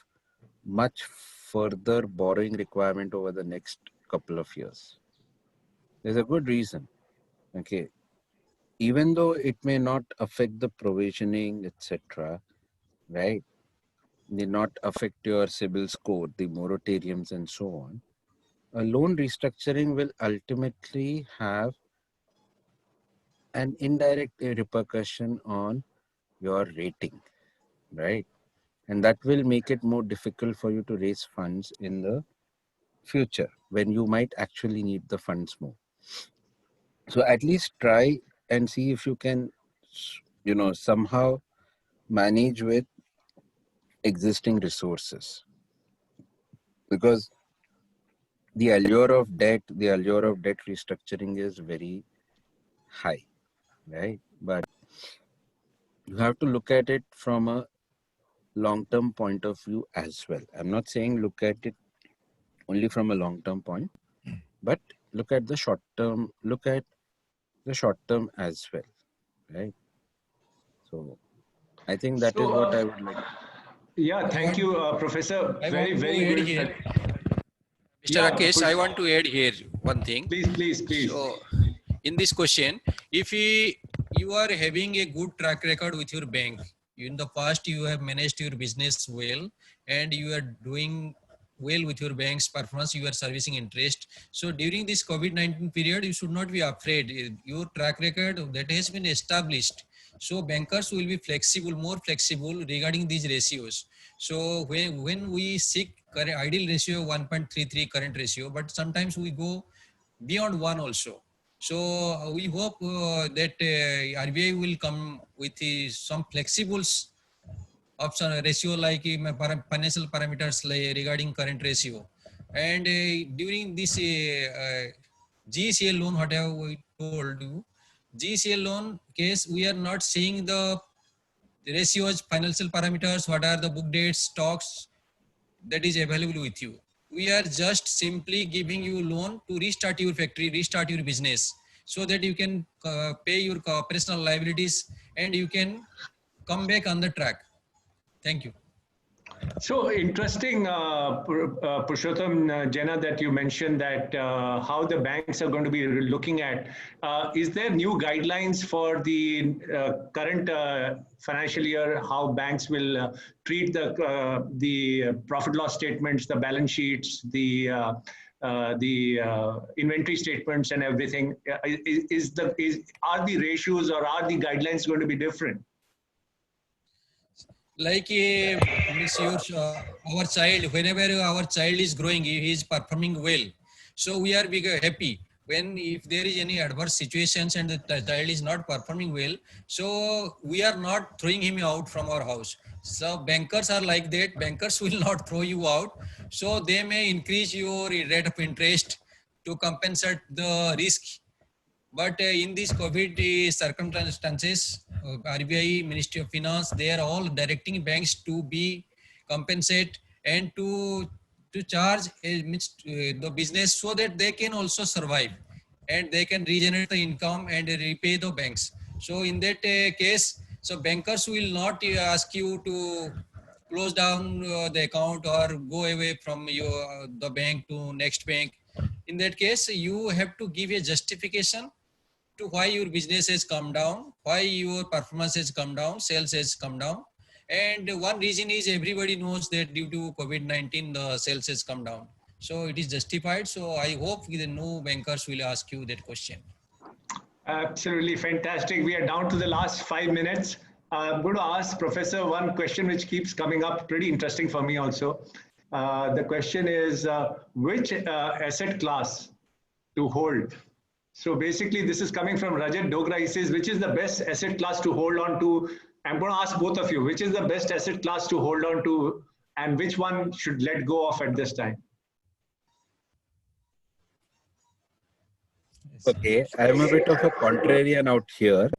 much further borrowing requirement over the next couple of years. There's a good reason, okay? Even though it may not affect the provisioning, etc., right? May not affect your CIBIL score, the moratoriums and so on. A loan restructuring will ultimately have an indirect repercussion on your rating, right? And that will make it more difficult for you to raise funds in the future when you might actually need the funds more. So at least try and see if you can, somehow manage with existing resources. Because the allure of debt restructuring is very high, right? But you have to look at it from a long-term point of view as well. I'm not saying look at it only from a long-term point, but look at the short-term as well, right? So I think that is what I would like. Yeah, thank you, Professor. Very good. Here. Mr. Yeah, Rakesh, I want to add here one thing. Please. So, in this question, if you are having a good track record with your bank, in the past you have managed your business well, and you are doing well with your bank's performance, you are servicing interest. So during this COVID-19 period, you should not be afraid. Your track record that has been established. So bankers will be more flexible regarding these ratios. So when we seek ideal ratio 1.33 current ratio, but sometimes we go beyond 1 also. So we hope that RBI will come with some flexibles option ratio like financial parameters regarding current ratio. And during this GECL loan, what have we told you? GECL loan case, we are not seeing the ratios, financial parameters, what are the book dates, stocks that is available with you. We are just simply giving you loan to restart your factory, restart your business, so that you can pay your operational liabilities and you can come back on the track. Thank you. So interesting, Purusottam, Jena, that you mentioned that how the banks are going to be looking at. Is there new guidelines for the current financial year, how banks will treat the profit loss statements, the balance sheets, the inventory statements and everything? Are the ratios or are the guidelines going to be different? like means our child, whenever our child is growing, he is performing well, so we are big happy. When if there is any adverse situations and the child is not performing well, so we are not throwing him out from our house. So bankers are like that. Bankers will not throw you out, so they may increase your rate of interest to compensate the risk. But in these COVID circumstances, RBI, Ministry of Finance, they are all directing banks to be compensate and to charge the business so that they can also survive and they can regenerate the income and repay the banks. So in that case, so bankers will not ask you to close down the account or go away from your the bank to next bank. In that case, you have to give a justification to why your business has come down, why your performance has come down, sales has come down. And one reason is everybody knows that due to COVID-19, the sales has come down. So it is justified. So I hope the new bankers will ask you that question. Absolutely fantastic. We are down to the last 5 minutes. I'm going to ask Professor one question which keeps coming up, pretty interesting for me also. The question is, which asset class to hold? So basically, this is coming from Rajat Dogra. He says, which is the best asset class to hold on to? I'm going to ask both of you, which is the best asset class to hold on to and which one should let go of at this time? Okay, I'm a bit of a contrarian out here.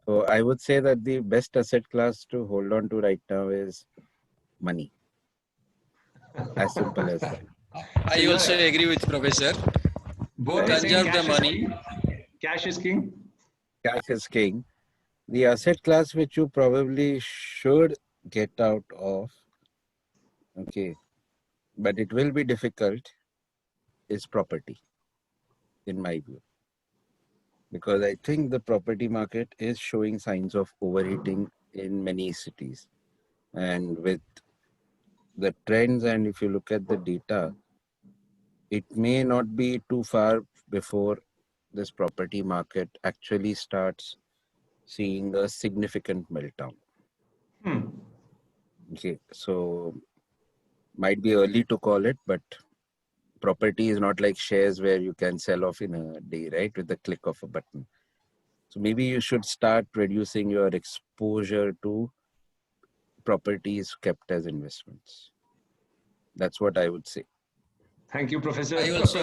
So I would say that the best asset class to hold on to right now is money. As simple as that. I also agree with Professor. Both are saying Conserve the cash is money. king. Cash is king. Cash is king. The asset class which you probably should get out of, okay, but it will be difficult, is property, in my view. Because I think the property market is showing signs of overheating in many cities. And with the trends, and if you look at the data, it may not be too far before this property market actually starts seeing a significant meltdown. Okay, so might be early to call it, but property is not like shares where you can sell off in a day, right? With the click of a button. So maybe you should start reducing your exposure to properties kept as investments. That's what I would say. Thank you, Professor. I also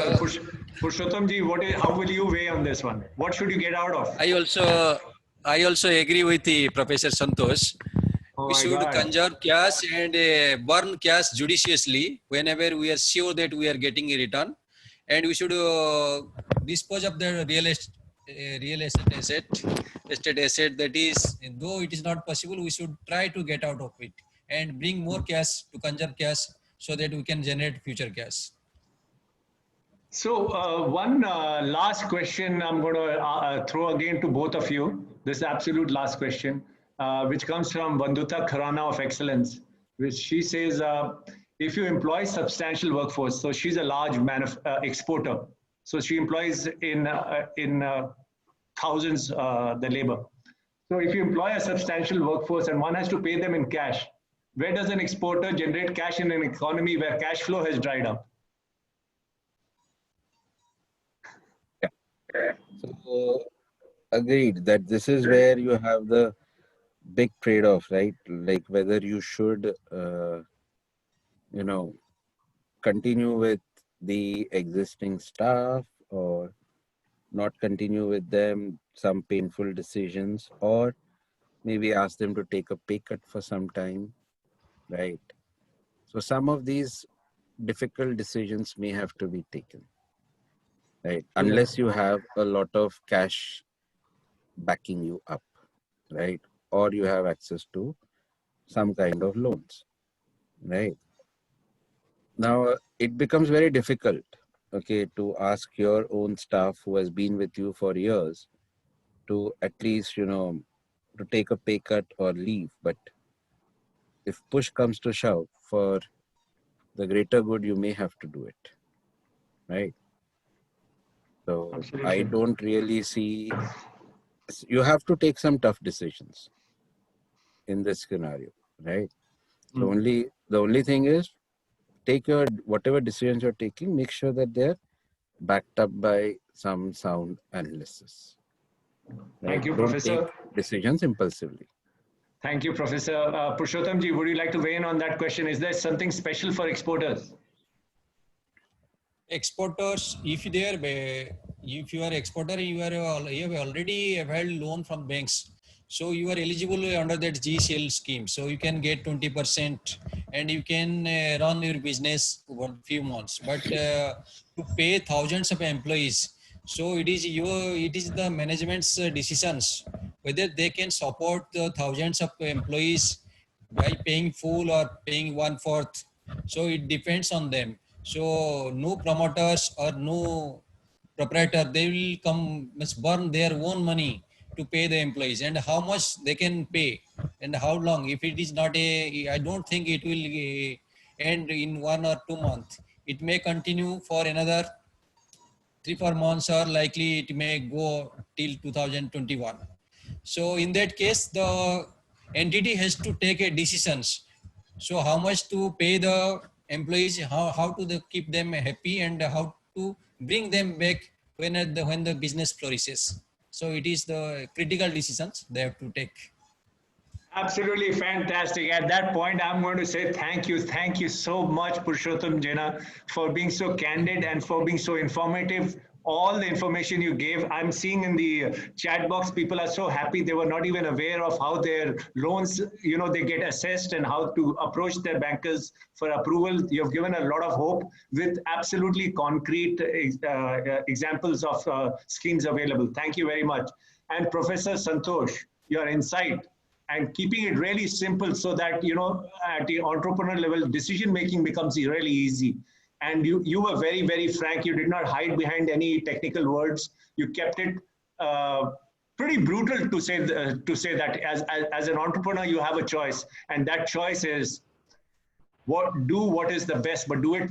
Purusottam ji, how will you weigh on this one? What should you get out of? I also agree with the Professor Santosh. Oh We my should God. conserve cash and burn cash judiciously whenever we are sure that we are getting a return, and we should dispose of the real estate asset that is, though it is not possible, we should try to get out of it and bring more cash to conserve cash so that we can generate future cash. So one last question I'm going to throw again to both of you. This absolute last question, which comes from Vandhuta Kharana of Excellence, which she says, if you employ substantial workforce, so she's a large exporter, so she employs in thousands the labor. So if you employ a substantial workforce and one has to pay them in cash, where does an exporter generate cash in an economy where cash flow has dried up? So agreed that this is where you have the big trade-off, right? Like whether you should, continue with the existing staff or not continue with them, some painful decisions, or maybe ask them to take a pay cut for some time, right? So some of these difficult decisions may have to be taken, right? Unless you have a lot of cash backing you up, right? Or you have access to some kind of loans, right? Now, it becomes very difficult, okay, to ask your own staff who has been with you for years to at least, to take a pay cut or leave. But if push comes to shove, for the greater good, you may have to do it, right? So Absolutely. I don't really see, you have to take some tough decisions. in this scenario, right? The only thing is, take your whatever decisions you're taking, make sure that they're backed up by some sound analysis. Right? Thank you, Don't Professor. take decisions impulsively. Thank you, Professor. Purusottam ji, would you like to weigh in on that question? Is there something special for exporters? Exporters, if you are exporter, you have already held loan from banks, so you are eligible under that GCL scheme. So you can get 20%, and you can run your business over a few months. But to pay thousands of employees, so it is the management's decisions whether they can support the thousands of employees by paying full or paying 1/4. So it depends on them. So no promoters or no proprietor, they must burn their own money to pay the employees, and how much they can pay and how long. If it is not I don't think it will end in 1 or 2 months. It may continue for another 3-4 months, or likely it may go till 2021. So in that case, the entity has to take a decisions. So how much to pay the employees, how to keep them happy, and how to bring them back when the business flourishes. So it is the critical decisions they have to take. Absolutely fantastic. At that point, I'm going to say thank you. Thank you so much, Purusottam, Jena, for being so candid and for being so informative. All the information you gave, I'm seeing in the chat box, people are so happy. They were not even aware of how their loans, they get assessed and how to approach their bankers for approval. You've given a lot of hope with absolutely concrete examples of schemes available. Thank you very much. And Professor Santosh, your insight and keeping it really simple so that, at the entrepreneur level, decision-making becomes really easy. And you were very, very frank. You did not hide behind any technical words. You kept it pretty brutal to say that as an entrepreneur, you have a choice. And that choice is what is the best, but do it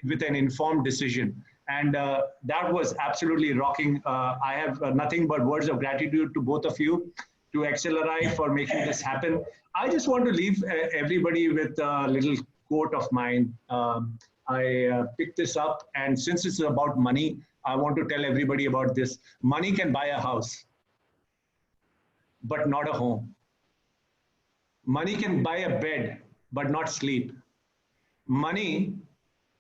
with an informed decision. And that was absolutely rocking. I have nothing but words of gratitude to both of you, to XLRI for making this happen. I just want to leave everybody with a little quote of mine. I picked this up, and since it's about money, I want to tell everybody about this. Money can buy a house, but not a home. Money can buy a bed, but not sleep. Money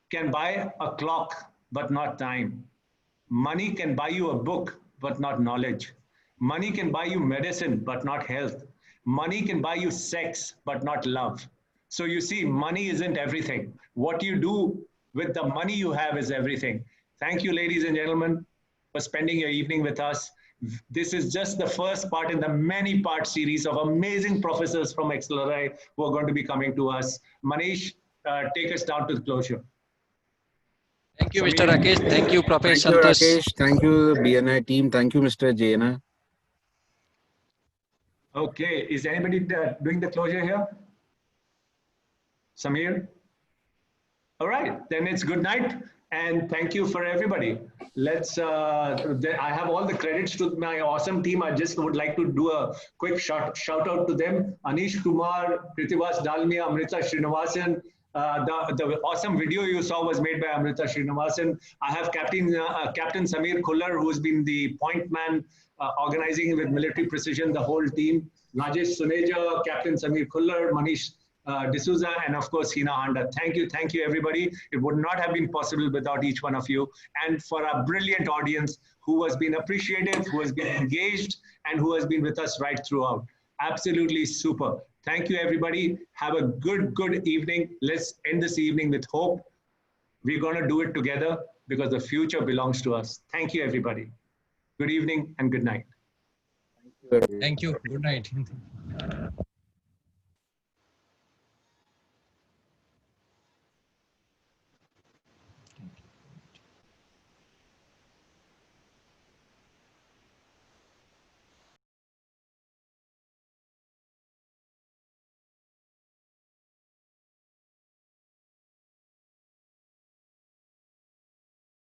can buy a clock, but not time. Money can buy you a book, but not knowledge. Money can buy you medicine, but not health. Money can buy you sex, but not love. So you see, money isn't everything. What you do with the money you have is everything. Thank you, ladies and gentlemen, for spending your evening with us. This is just the first part in the many-part series of amazing professors from XLRI who are going to be coming to us. Manish, take us down to the closure. Thank you, Mr. Rakesh. Thank you, Professor Thank you, Santosh. Rakesh. Thank you, BNI team. Thank you, Mr. Jena. Okay, is anybody doing the closure here? Samir? All right, then it's good night and thank you for everybody. Let's, I have all the credits to my awesome team. I just would like to do a quick shout out to them. Anish Kumar, Prithivash Dalmia, Amrita Srinivasan. The awesome video you saw was made by Amrita Srinivasan. I have Captain Samir Khullar, who's been the point man organizing with military precision, the whole team. Rajesh Suneja, Captain Samir Khullar, Manish D'Souza, and of course, Hina Handa. Thank you, everybody. It would not have been possible without each one of you. And for our brilliant audience who has been appreciative, who has been engaged, and who has been with us right throughout. Absolutely super. Thank you, everybody. Have a good evening. Let's end this evening with hope. We're going to do it together because the future belongs to us. Thank you, everybody. Good evening and good night. Thank you. Good night.